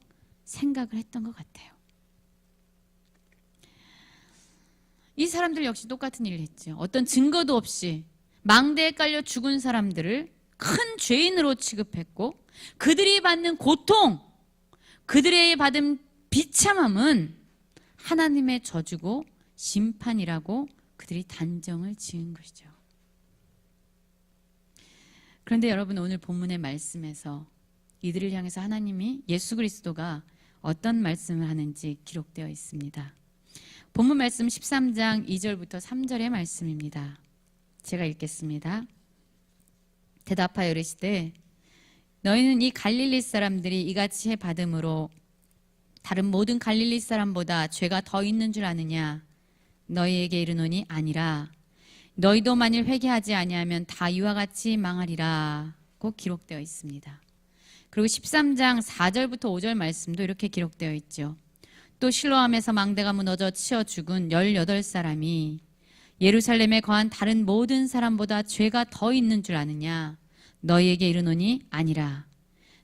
생각을 했던 것 같아요. 이 사람들 역시 똑같은 일을 했죠. 어떤 증거도 없이 망대에 깔려 죽은 사람들을 큰 죄인으로 취급했고 그들이 받는 고통, 그들의 받은 비참함은 하나님의 저주고 심판이라고 그들이 단정을 지은 것이죠. 그런데 여러분, 오늘 본문의 말씀에서 이들을 향해서 하나님이 예수 그리스도가 어떤 말씀을 하는지 기록되어 있습니다. 본문 말씀 13장 2절부터 3절의 말씀입니다. 제가 읽겠습니다. 대답하여 이르시되 너희는 이 갈릴리 사람들이 이같이 해 받음으로 다른 모든 갈릴리 사람보다 죄가 더 있는 줄 아느냐? 너희에게 이르노니 아니라 너희도 만일 회개하지 아니하면 다 이와 같이 망하리라고 기록되어 있습니다. 그리고 13장 4절부터 5절 말씀도 이렇게 기록되어 있죠. 또 실로암에서 망대가 무너져 치어 죽은 18사람이 예루살렘에 거한 다른 모든 사람보다 죄가 더 있는 줄 아느냐? 너희에게 이르노니 아니라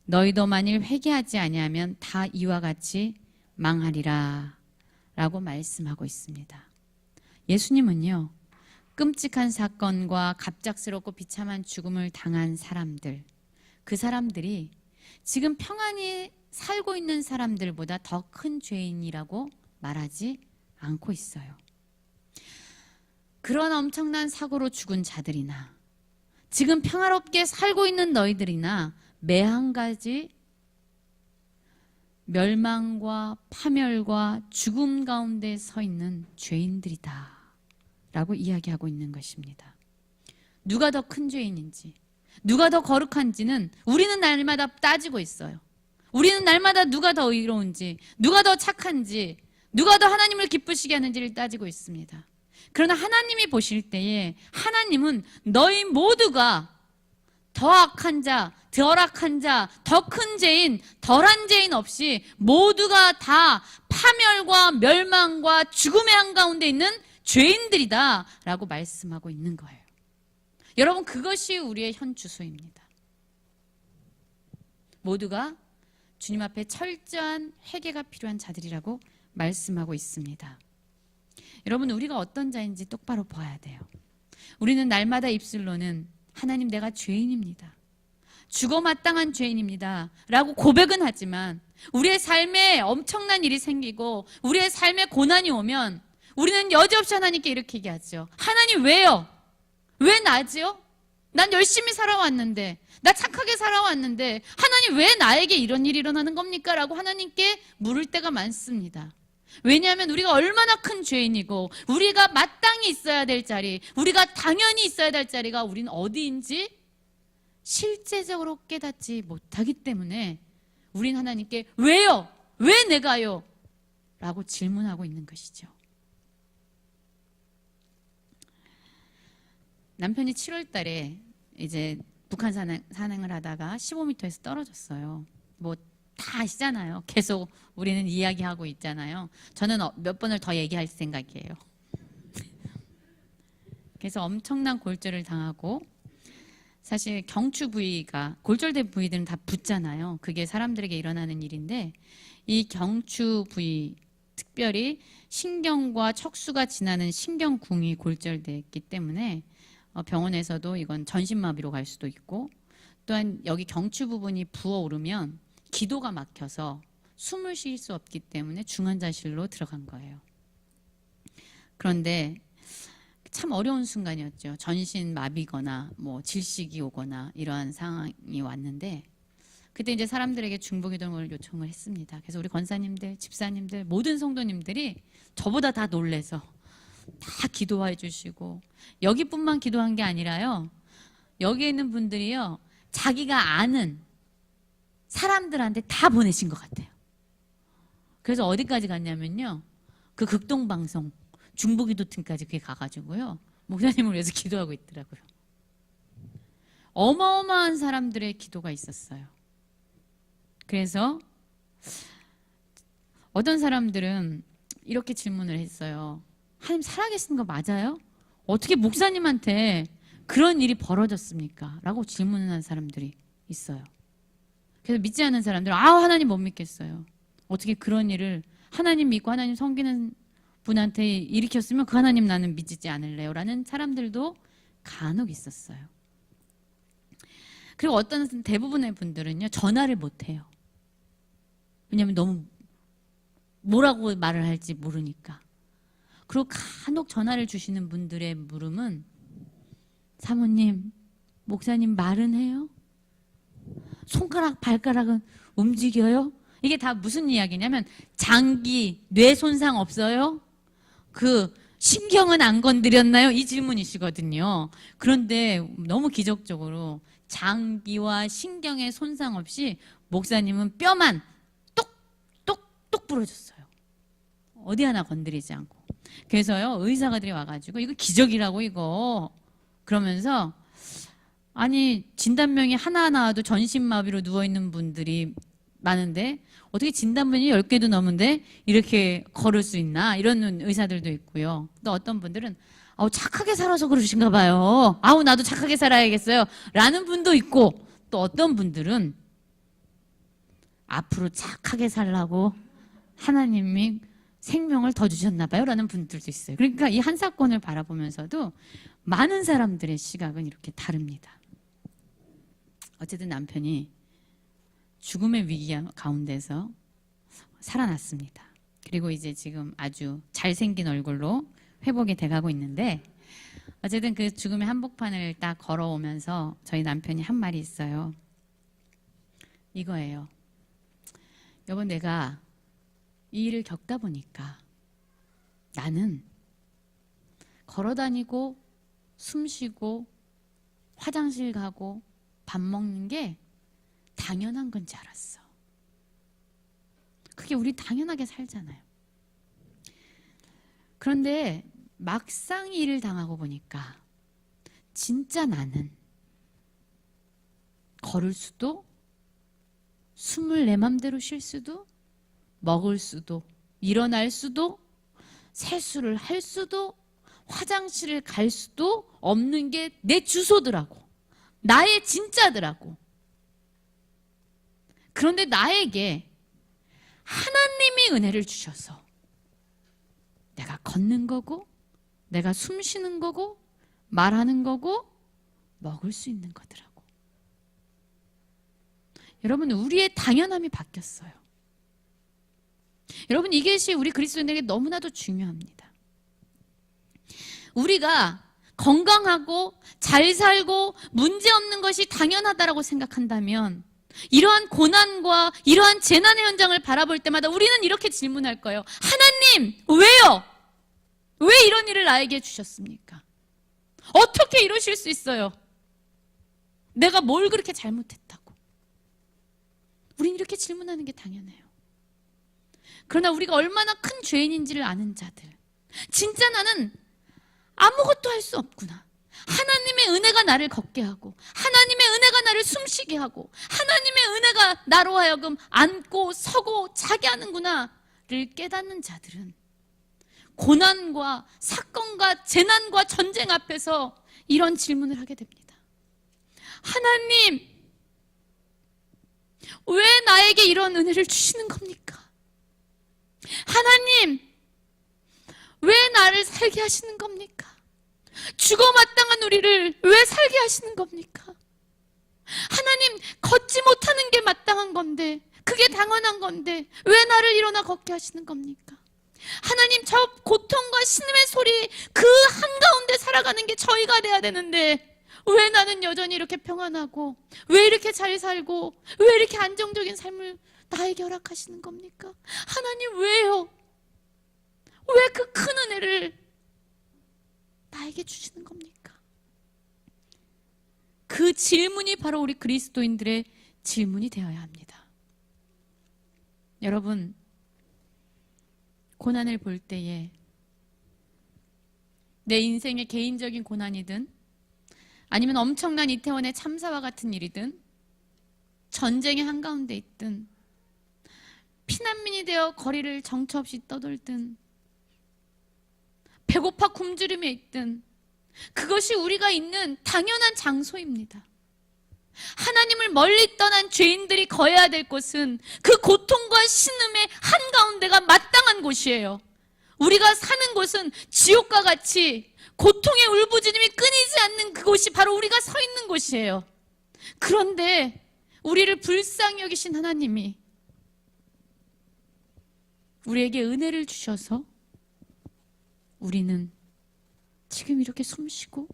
너희도 만일 회개하지 아니하면 다 이와 같이 망하리라 라고 말씀하고 있습니다. 예수님은요, 끔찍한 사건과 갑작스럽고 비참한 죽음을 당한 사람들, 그 사람들이 지금 평안히 살고 있는 사람들보다 더 큰 죄인이라고 말하지 않고 있어요. 그런 엄청난 사고로 죽은 자들이나 지금 평화롭게 살고 있는 너희들이나 매 한 가지 멸망과 파멸과 죽음 가운데 서 있는 죄인들이다 라고 이야기하고 있는 것입니다. 누가 더 큰 죄인인지, 누가 더 거룩한지는 우리는 날마다 따지고 있어요. 우리는 날마다 누가 더 의로운지, 누가 더 착한지, 누가 더 하나님을 기쁘시게 하는지를 따지고 있습니다. 그러나 하나님이 보실 때에 하나님은 너희 모두가 더 악한 자, 덜 악한 자, 더 큰 죄인, 덜한 죄인 없이 모두가 다 파멸과 멸망과 죽음의 한가운데 있는 죄인들이다 라고 말씀하고 있는 거예요. 여러분, 그것이 우리의 현 주소입니다. 모두가 주님 앞에 철저한 회개가 필요한 자들이라고 말씀하고 있습니다. 여러분, 우리가 어떤 자인지 똑바로 봐야 돼요. 우리는 날마다 입술로는 하나님, 내가 죄인입니다, 죽어 마땅한 죄인입니다 라고 고백은 하지만 우리의 삶에 엄청난 일이 생기고 우리의 삶에 고난이 오면 우리는 여지없이 하나님께 이렇게 얘기하죠. 하나님, 왜요? 왜 나지요? 난 열심히 살아왔는데, 나 착하게 살아왔는데 하나님, 왜 나에게 이런 일이 일어나는 겁니까? 라고 하나님께 물을 때가 많습니다. 왜냐하면 우리가 얼마나 큰 죄인이고 우리가 마땅히 있어야 될 자리, 우리가 당연히 있어야 될 자리가 우리는 어디인지 실제적으로 깨닫지 못하기 때문에 우리는 하나님께 왜요? 왜 내가요? 라고 질문하고 있는 것이죠. 남편이 7월 달에 이제 북한 산행을 하다가 15m에서 떨어졌어요. 뭐 다 아시잖아요. 계속 우리는 이야기하고 있잖아요. 저는 몇 번을 더 얘기할 생각이에요. 그래서 엄청난 골절을 당하고, 사실 경추 부위가, 골절된 부위들은 다 붓잖아요. 그게 사람들에게 일어나는 일인데 이 경추 부위, 특별히 신경과 척수가 지나는 신경궁이 골절됐기 때문에 병원에서도 이건 전신마비로 갈 수도 있고, 또한 여기 경추 부분이 부어오르면 기도가 막혀서 숨을 쉴 수 없기 때문에 중환자실로 들어간 거예요. 그런데 참 어려운 순간이었죠. 전신 마비거나 뭐 질식이 오거나 이러한 상황이 왔는데, 그때 이제 사람들에게 중보기도를 요청을 했습니다. 그래서 우리 권사님들, 집사님들, 모든 성도님들이 저보다 다 놀래서 다 기도해 주시고, 여기뿐만 기도한 게 아니라요, 여기에 있는 분들이요, 자기가 아는 사람들한테 다 보내신 것 같아요. 그래서 어디까지 갔냐면요, 그 극동방송 중보기도팀까지 그게 가가지고요, 목사님을 위해서 기도하고 있더라고요. 어마어마한 사람들의 기도가 있었어요. 그래서 어떤 사람들은 이렇게 질문을 했어요. 하나님 살아계신 거 맞아요? 어떻게 목사님한테 그런 일이 벌어졌습니까? 라고 질문을 한 사람들이 있어요. 그래서 믿지 않는 사람들은 하나님 못 믿겠어요. 어떻게 그런 일을 하나님 믿고 하나님 섬기는 분한테 일으켰으면 그 하나님 나는 믿지 않을래요 라는 사람들도 간혹 있었어요. 그리고 어떤 대부분의 분들은요, 전화를 못해요. 왜냐하면 너무 뭐라고 말을 할지 모르니까. 그리고 간혹 전화를 주시는 분들의 물음은, 사모님, 목사님 말은 해요? 손가락, 발가락은 움직여요? 이게 다 무슨 이야기냐면 장기, 뇌 손상 없어요? 신경은 안 건드렸나요? 이 질문이시거든요. 그런데 너무 기적적으로 장기와 신경의 손상 없이 목사님은 뼈만 똑똑똑 부러졌어요. 어디 하나 건드리지 않고. 그래서요, 의사가들이 와가지고 이거 기적이라고 이거. 그러면서 아니 진단명이 하나 나와도 전신마비로 누워있는 분들이 많은데 어떻게 진단명이 10개도 넘은데 이렇게 걸을 수 있나? 이런 의사들도 있고요. 또 어떤 분들은 착하게 살아서 그러신가 봐요. 나도 착하게 살아야겠어요. 라는 분도 있고 또 어떤 분들은 앞으로 착하게 살라고 하나님이 생명을 더 주셨나 봐요. 라는 분들도 있어요. 그러니까 이 한 사건을 바라보면서도 많은 사람들의 시각은 이렇게 다릅니다. 어쨌든 남편이 죽음의 위기 가운데서 살아났습니다. 그리고 이제 지금 아주 잘생긴 얼굴로 회복이 돼가고 있는데 어쨌든 그 죽음의 한복판을 딱 걸어오면서 저희 남편이 한 말이 있어요. 이거예요. 여보, 내가 이 일을 겪다 보니까 나는 걸어다니고 숨 쉬고 화장실 가고 밥 먹는 게 당연한 건지 알았어. 그게 우리 당연하게 살잖아요. 그런데 막상 이 일을 당하고 보니까 진짜 나는 걸을 수도 숨을 내 맘대로 쉴 수도 먹을 수도 일어날 수도 세수를 할 수도 화장실을 갈 수도 없는 게 내 주소더라고. 나의 진짜더라고. 그런데 나에게 하나님이 은혜를 주셔서 내가 걷는 거고 내가 숨 쉬는 거고 말하는 거고 먹을 수 있는 거더라고. 여러분, 우리의 당연함이 바뀌었어요. 여러분, 이것이 우리 그리스도인에게 너무나도 중요합니다. 우리가 건강하고 잘 살고 문제없는 것이 당연하다라고 생각한다면 이러한 고난과 이러한 재난의 현장을 바라볼 때마다 우리는 이렇게 질문할 거예요. 하나님, 왜요? 왜 이런 일을 나에게 주셨습니까? 어떻게 이러실 수 있어요? 내가 뭘 그렇게 잘못했다고? 우린 이렇게 질문하는 게 당연해요. 그러나 우리가 얼마나 큰 죄인인지를 아는 자들, 진짜 나는 아무것도 할 수 없구나. 하나님의 은혜가 나를 걷게 하고 하나님의 은혜가 나를 숨쉬게 하고 하나님의 은혜가 나로 하여금 앉고 서고 자게 하는구나를 깨닫는 자들은 고난과 사건과 재난과 전쟁 앞에서 이런 질문을 하게 됩니다. 하나님, 왜 나에게 이런 은혜를 주시는 겁니까? 하나님, 왜 나를 살게 하시는 겁니까? 죽어 마땅한 우리를 왜 살게 하시는 겁니까? 하나님, 걷지 못하는 게 마땅한 건데, 그게 당연한 건데 왜 나를 일어나 걷게 하시는 겁니까? 하나님, 저 고통과 신음의 소리 그 한가운데 살아가는 게 저희가 돼야 되는데 왜 나는 여전히 이렇게 평안하고 왜 이렇게 잘 살고 왜 이렇게 안정적인 삶을 나에게 허락하시는 겁니까? 하나님, 왜요? 왜 그 큰 은혜를 나에게 주시는 겁니까? 그 질문이 바로 우리 그리스도인들의 질문이 되어야 합니다. 여러분, 고난을 볼 때에 내 인생의 개인적인 고난이든 아니면 엄청난 이태원의 참사와 같은 일이든 전쟁의 한가운데 있든 피난민이 되어 거리를 정처 없이 떠돌든 배고파 굶주림에 있든 그것이 우리가 있는 당연한 장소입니다. 하나님을 멀리 떠난 죄인들이 거해야 될 곳은 그 고통과 신음의 한가운데가 마땅한 곳이에요. 우리가 사는 곳은 지옥과 같이 고통의 울부짖음이 끊이지 않는 그곳이 바로 우리가 서 있는 곳이에요. 그런데 우리를 불쌍히 여기신 하나님이 우리에게 은혜를 주셔서 우리는 지금 이렇게 숨쉬고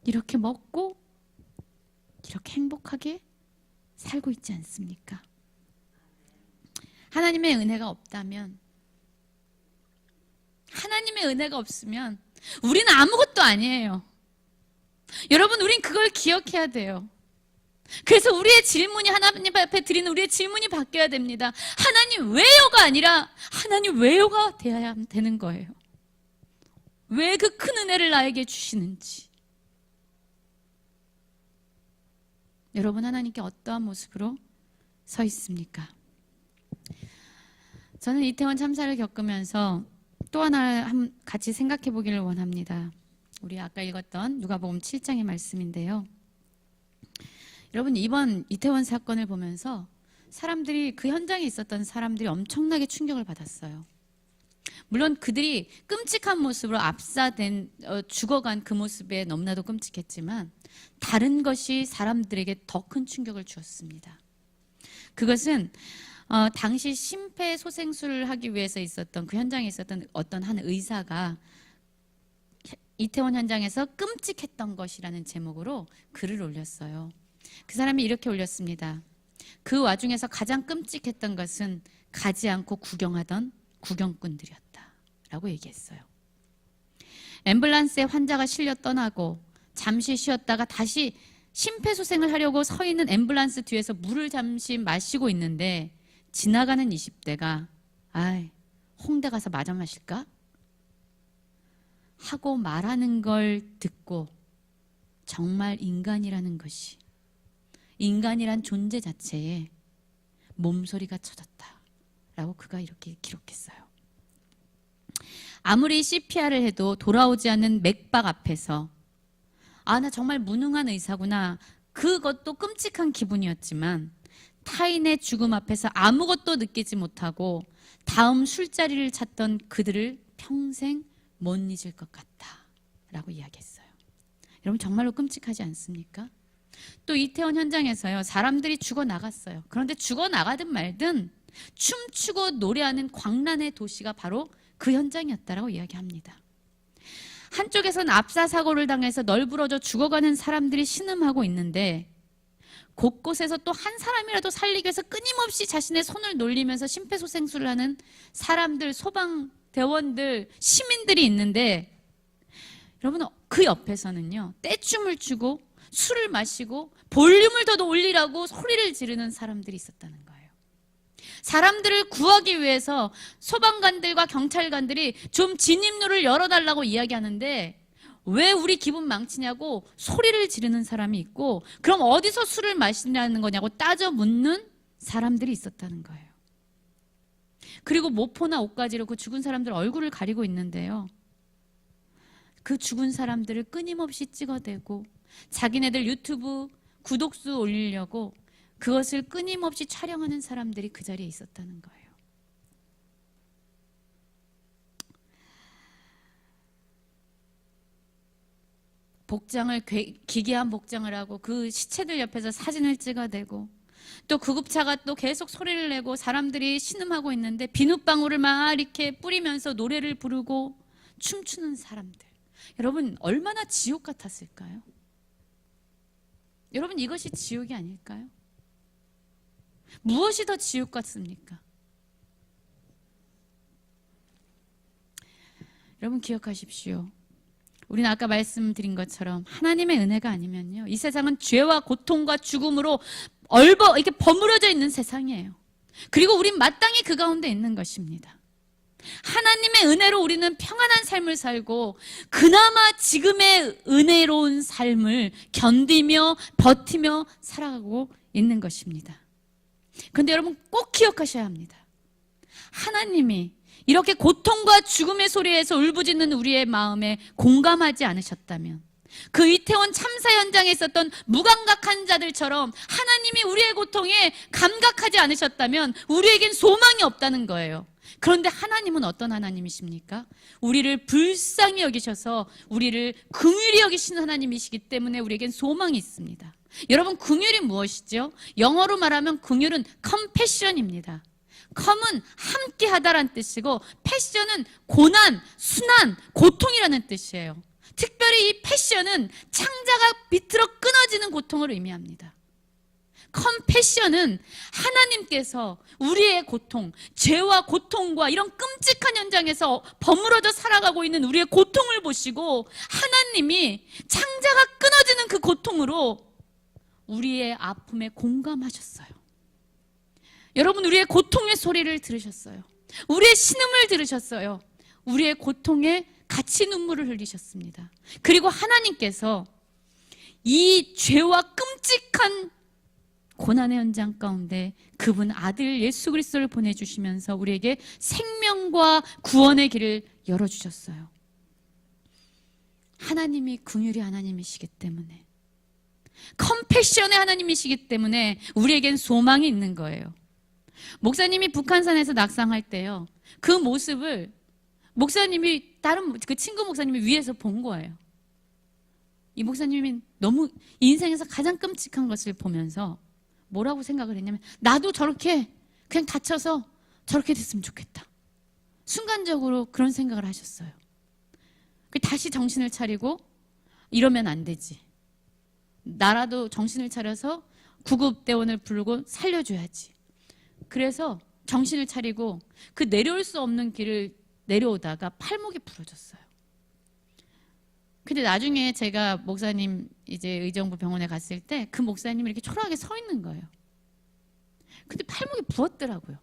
이렇게 먹고 이렇게 행복하게 살고 있지 않습니까? 하나님의 은혜가 없다면, 하나님의 은혜가 없으면 우리는 아무것도 아니에요. 여러분, 우린 그걸 기억해야 돼요. 그래서 우리의 질문이, 하나님 앞에 드리는 우리의 질문이 바뀌어야 됩니다. 하나님 왜요가 아니라 하나님 왜요가 되어야 되는 거예요. 왜 그 큰 은혜를 나에게 주시는지. 여러분, 하나님께 어떠한 모습으로 서 있습니까? 저는 이태원 참사를 겪으면서 또 하나 같이 생각해 보기를 원합니다. 우리 아까 읽었던 누가복음 7장의 말씀인데요. 여러분, 이번 이태원 사건을 보면서 사람들이, 그 현장에 있었던 사람들이 엄청나게 충격을 받았어요. 물론 그들이 끔찍한 모습으로 압사된, 죽어간 그 모습에 너무나도 끔찍했지만 다른 것이 사람들에게 더 큰 충격을 주었습니다. 그것은 당시 심폐소생술을 하기 위해서 있었던, 그 현장에 있었던 어떤 한 의사가 이태원 현장에서 끔찍했던 것이라는 제목으로 글을 올렸어요. 그 사람이 이렇게 올렸습니다. 그 와중에서 가장 끔찍했던 것은 가지 않고 구경하던 구경꾼들이었다 라고 얘기했어요. 앰뷸런스에 환자가 실려 떠나고 잠시 쉬었다가 다시 심폐소생을 하려고 서 있는 앰뷸런스 뒤에서 물을 잠시 마시고 있는데 지나가는 20대가 아이, 홍대 가서 마저 마실까? 하고 말하는 걸 듣고 정말 인간이라는 것이, 인간이란 존재 자체에 몸소리가 쳐졌다 라고 그가 이렇게 기록했어요. 아무리 CPR을 해도 돌아오지 않는 맥박 앞에서 나 정말 무능한 의사구나, 그것도 끔찍한 기분이었지만 타인의 죽음 앞에서 아무것도 느끼지 못하고 다음 술자리를 찾던 그들을 평생 못 잊을 것 같다 라고 이야기했어요. 여러분, 정말로 끔찍하지 않습니까? 또 이태원 현장에서요, 사람들이 죽어나갔어요. 그런데 죽어나가든 말든 춤추고 노래하는 광란의 도시가 바로 그 현장이었다라고 이야기합니다. 한쪽에선 압사사고를 당해서 널브러져 죽어가는 사람들이 신음하고 있는데 곳곳에서 또 한 사람이라도 살리기 위해서 끊임없이 자신의 손을 놀리면서 심폐소생술을 하는 사람들, 소방대원들, 시민들이 있는데, 여러분, 그 옆에서는요, 떼춤을 추고 술을 마시고 볼륨을 더 올리라고 소리를 지르는 사람들이 있었다는 거예요. 사람들을 구하기 위해서 소방관들과 경찰관들이 좀 진입로를 열어달라고 이야기하는데 왜 우리 기분 망치냐고 소리를 지르는 사람이 있고, 그럼 어디서 술을 마시냐는 거냐고 따져 묻는 사람들이 있었다는 거예요. 그리고 모포나 옷가지로 그 죽은 사람들 얼굴을 가리고 있는데요, 그 죽은 사람들을 끊임없이 찍어대고 자기네들 유튜브 구독수 올리려고 그것을 끊임없이 촬영하는 사람들이 그 자리에 있었다는 거예요. 복장을, 기괴한 복장을 하고 그 시체들 옆에서 사진을 찍어대고, 또 구급차가 또 계속 소리를 내고 사람들이 신음하고 있는데 비눗방울을 막 이렇게 뿌리면서 노래를 부르고 춤추는 사람들. 여러분, 얼마나 지옥 같았을까요? 여러분, 이것이 지옥이 아닐까요? 무엇이 더 지옥 같습니까? 여러분, 기억하십시오. 우리는 아까 말씀드린 것처럼 하나님의 은혜가 아니면요, 이 세상은 죄와 고통과 죽음으로 이렇게 버무려져 있는 세상이에요. 그리고 우린 마땅히 그 가운데 있는 것입니다. 하나님의 은혜로 우리는 평안한 삶을 살고 그나마 지금의 은혜로운 삶을 견디며 버티며 살아가고 있는 것입니다. 그런데 여러분, 꼭 기억하셔야 합니다. 하나님이 이렇게 고통과 죽음의 소리에서 울부짖는 우리의 마음에 공감하지 않으셨다면, 그 이태원 참사 현장에 있었던 무감각한 자들처럼 하나님이 우리의 고통에 감각하지 않으셨다면 우리에겐 소망이 없다는 거예요. 그런데 하나님은 어떤 하나님이십니까? 우리를 불쌍히 여기셔서 우리를 긍휼히 여기시는 하나님이시기 때문에 우리에겐 소망이 있습니다. 여러분, 긍휼이 무엇이죠? 영어로 말하면 긍휼은 compassion입니다. com은 함께하다라는 뜻이고, passion은 고난, 순환, 고통이라는 뜻이에요. 특별히 이 패션은 창자가 비틀어 끊어지는 고통을 의미합니다. 컴패션은 하나님께서 우리의 고통, 죄와 고통과 이런 끔찍한 현장에서 버무러져 살아가고 있는 우리의 고통을 보시고 하나님이 창자가 끊어지는 그 고통으로 우리의 아픔에 공감하셨어요. 여러분, 우리의 고통의 소리를 들으셨어요. 우리의 신음을 들으셨어요. 우리의 고통에 같이 눈물을 흘리셨습니다. 그리고 하나님께서 이 죄와 끔찍한 고난의 현장 가운데 그분 아들 예수 그리스도를 보내주시면서 우리에게 생명과 구원의 길을 열어주셨어요. 하나님이 긍휼의 하나님이시기 때문에, 컴패션의 하나님이시기 때문에 우리에겐 소망이 있는 거예요. 목사님이 북한산에서 낙상할 때요, 그 모습을 목사님이 다른 그 친구 목사님이 위에서 본 거예요. 이 목사님이 너무 인생에서 가장 끔찍한 것을 보면서 뭐라고 생각을 했냐면, 나도 저렇게 그냥 다쳐서 저렇게 됐으면 좋겠다. 순간적으로 그런 생각을 하셨어요. 다시 정신을 차리고 이러면 안 되지. 나라도 정신을 차려서 구급대원을 부르고 살려줘야지. 그래서 정신을 차리고 그 내려올 수 없는 길을 내려오다가 팔목이 부러졌어요. 근데 나중에 제가 목사님 이제 의정부 병원에 갔을 때 그 목사님이 이렇게 초라하게 서 있는 거예요. 근데 팔목이 부었더라고요.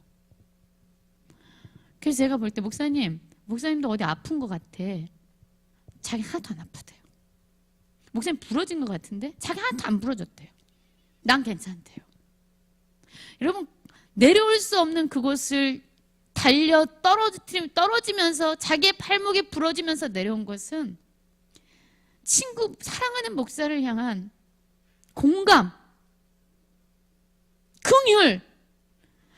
그래서 제가 볼 때 목사님도 어디 아픈 것 같아. 자기 하나도 안 아프대요. 목사님 부러진 것 같은데 자기 하나도 안 부러졌대요. 난 괜찮대요. 여러분, 내려올 수 없는 그곳을 달려 떨어지면서 자기의 팔목이 부러지면서 내려온 것은 사랑하는 목사를 향한 공감, 긍휼,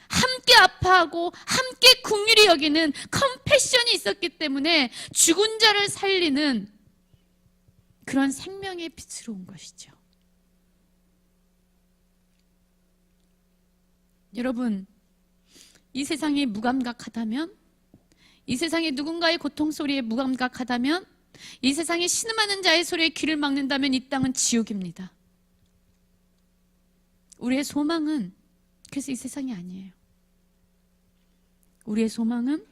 함께 아파하고 함께 긍휼히 여기는 컴패션이 있었기 때문에 죽은 자를 살리는 그런 생명의 빛으로 온 것이죠. 여러분, 이 세상이 무감각하다면, 이 세상이 누군가의 고통 소리에 무감각하다면, 이 세상에 신음하는 자의 소리에 귀를 막는다면 이 땅은 지옥입니다. 우리의 소망은 그래서 이 세상이 아니에요. 우리의 소망은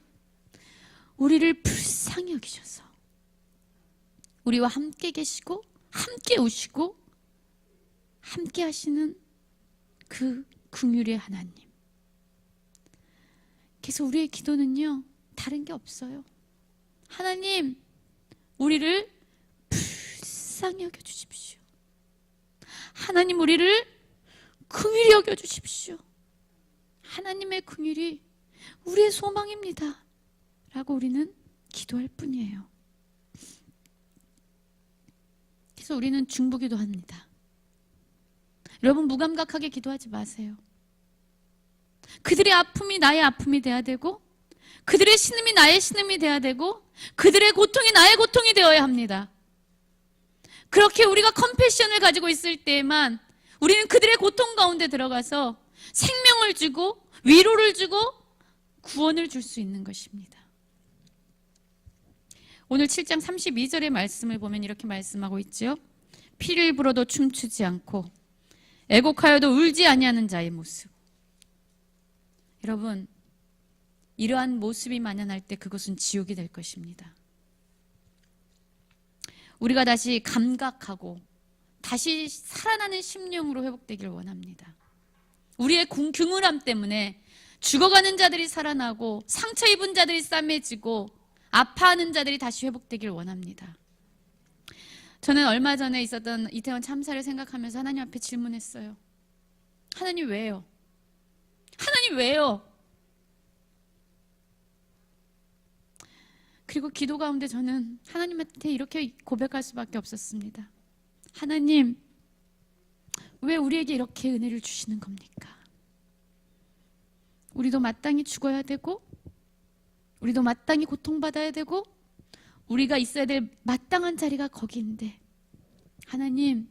우리를 불쌍히 여기셔서 우리와 함께 계시고 함께 오시고 함께 하시는 그 긍휼의 하나님. 그래서 우리의 기도는요, 다른 게 없어요. 하나님, 우리를 불쌍히 여겨주십시오. 하나님, 우리를 긍휼히 여겨주십시오. 하나님의 긍휼이 우리의 소망입니다 라고 우리는 기도할 뿐이에요. 그래서 우리는 중보기도 합니다. 여러분, 무감각하게 기도하지 마세요. 그들의 아픔이 나의 아픔이 돼야 되고, 그들의 신음이 나의 신음이 돼야 되고, 그들의 고통이 나의 고통이 되어야 합니다. 그렇게 우리가 컴패션을 가지고 있을 때에만 우리는 그들의 고통 가운데 들어가서 생명을 주고 위로를 주고 구원을 줄 수 있는 것입니다. 오늘 7장 32절의 말씀을 보면 이렇게 말씀하고 있죠. 피를 불어도 춤추지 않고 애곡하여도 울지 아니하는 자의 모습. 여러분, 이러한 모습이 만연할 때 그것은 지옥이 될 것입니다. 우리가 다시 감각하고 다시 살아나는 심령으로 회복되기를 원합니다. 우리의 긍휼함 때문에 죽어가는 자들이 살아나고 상처 입은 자들이 싸매지고 아파하는 자들이 다시 회복되기를 원합니다. 저는 얼마 전에 있었던 이태원 참사를 생각하면서 하나님 앞에 질문했어요. 하나님, 왜요? 하나님, 왜요? 그리고 기도 가운데 저는 하나님한테 이렇게 고백할 수밖에 없었습니다. 하나님, 왜 우리에게 이렇게 은혜를 주시는 겁니까? 우리도 마땅히 죽어야 되고, 우리도 마땅히 고통받아야 되고, 우리가 있어야 될 마땅한 자리가 거기인데, 하나님,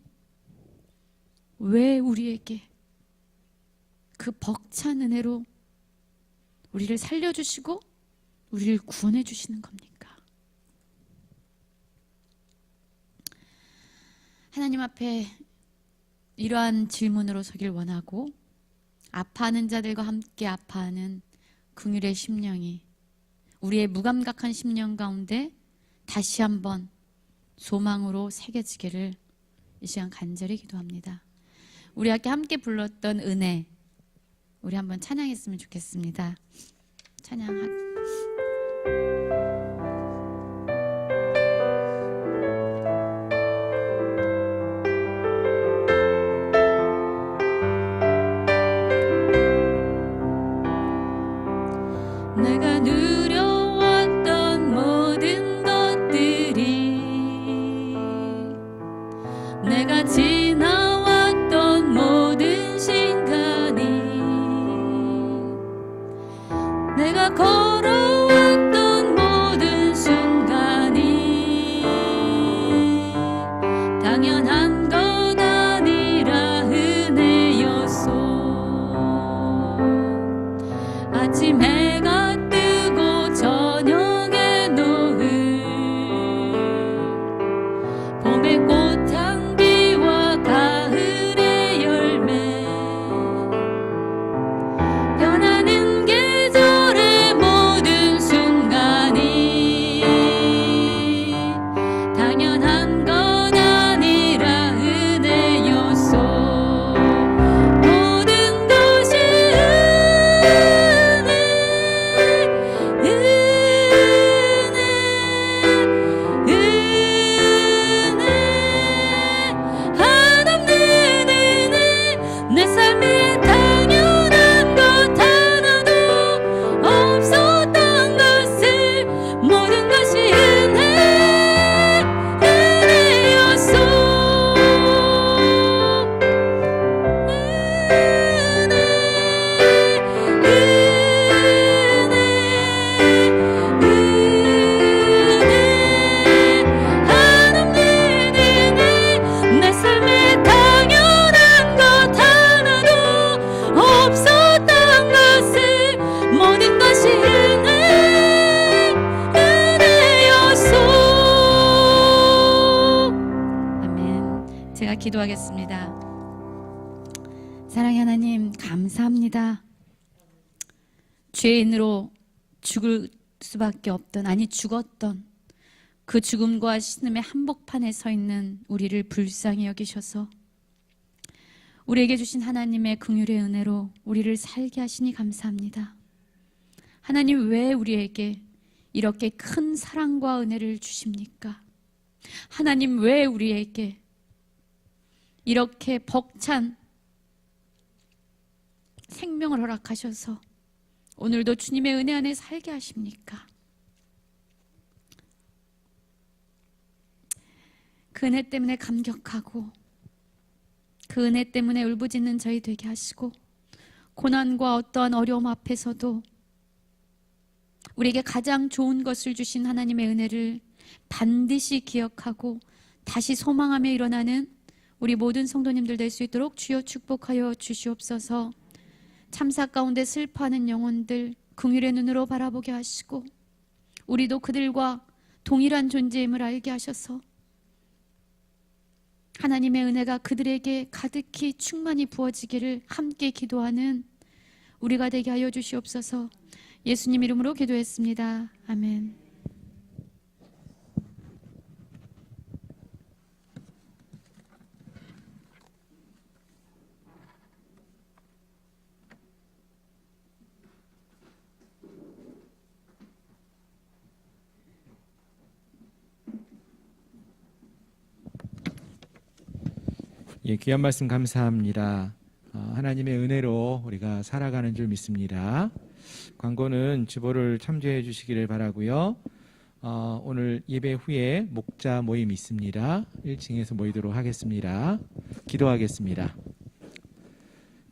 왜 우리에게 그 벅찬 은혜로 우리를 살려주시고 우리를 구원해 주시는 겁니까? 하나님 앞에 이러한 질문으로 서길 원하고 아파하는 자들과 함께 아파하는 긍휼의 심령이 우리의 무감각한 심령 가운데 다시 한번 소망으로 새겨지기를 이 시간 간절히 기도합니다. 우리 함께 불렀던 은혜, 우리 한번 찬양했으면 좋겠습니다. 찬양하. 내가 누려왔던 모든 것들이 내가 지나왔던 모든 시간이 내가 걸어왔던 모든 순간이 당연한 것 아니라 은혜였소. 아침 해가 저녁의 노을 봄의 꽃향기와 가을의 열매 변하는 계절의 모든 순간이 당연한 것 아니라 은혜였소. 모든 것이 내 삶에 당연한 것 하나도 없었던 것을 모든 것이 은혜였소. 내 삶에 당연한 것 없었던 것을 모든 것이 은혜였소. 아멘. 제가 기도하겠습니다. 사랑의 하나님, 감사합니다. 죄인으로 죽을 수밖에 없던, 아니 죽었던 그 죽음과 신음의 한복판에 서 있는 우리를 불쌍히 여기셔서 우리에게 주신 하나님의 긍휼의 은혜로 우리를 살게 하시니 감사합니다. 하나님, 왜 우리에게 이렇게 큰 사랑과 은혜를 주십니까? 하나님, 왜 우리에게 이렇게 벅찬 생명을 허락하셔서 오늘도 주님의 은혜 안에 살게 하십니까? 그 은혜 때문에 감격하고 그 은혜 때문에 울부짖는 저희 되게 하시고 고난과 어떠한 어려움 앞에서도 우리에게 가장 좋은 것을 주신 하나님의 은혜를 반드시 기억하고 다시 소망하며 일어나는 우리 모든 성도님들 될 수 있도록 주여 축복하여 주시옵소서. 참사 가운데 슬퍼하는 영혼들 긍휼의 눈으로 바라보게 하시고 우리도 그들과 동일한 존재임을 알게 하셔서 하나님의 은혜가 그들에게 가득히 충만히 부어지기를 함께 기도하는 우리가 되게 하여 주시옵소서. 예수님 이름으로 기도했습니다. 아멘. 예, 귀한 말씀 감사합니다. 하나님의 은혜로 우리가 살아가는 줄 믿습니다. 광고는 주보를 참조해 주시기를 바라고요. 오늘 예배 후에 목자 모임 있습니다. 1층에서 모이도록 하겠습니다. 기도하겠습니다.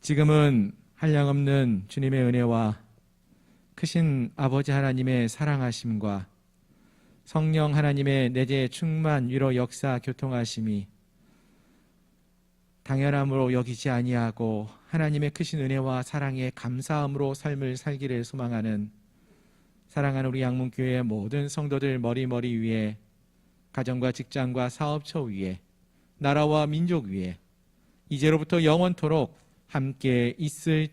지금은 한량없는 주님의 은혜와 크신 아버지 하나님의 사랑하심과 성령 하나님의 내재 충만 위로 역사 교통하심이 당연함으로 여기지 아니하고 하나님의 크신 은혜와 사랑에 감사함으로 삶을 살기를 소망하는 사랑하는 우리 양문교회의 모든 성도들 머리 위에 가정과 직장과 사업처 위에 나라와 민족 위에 이제로부터 영원토록 함께 있을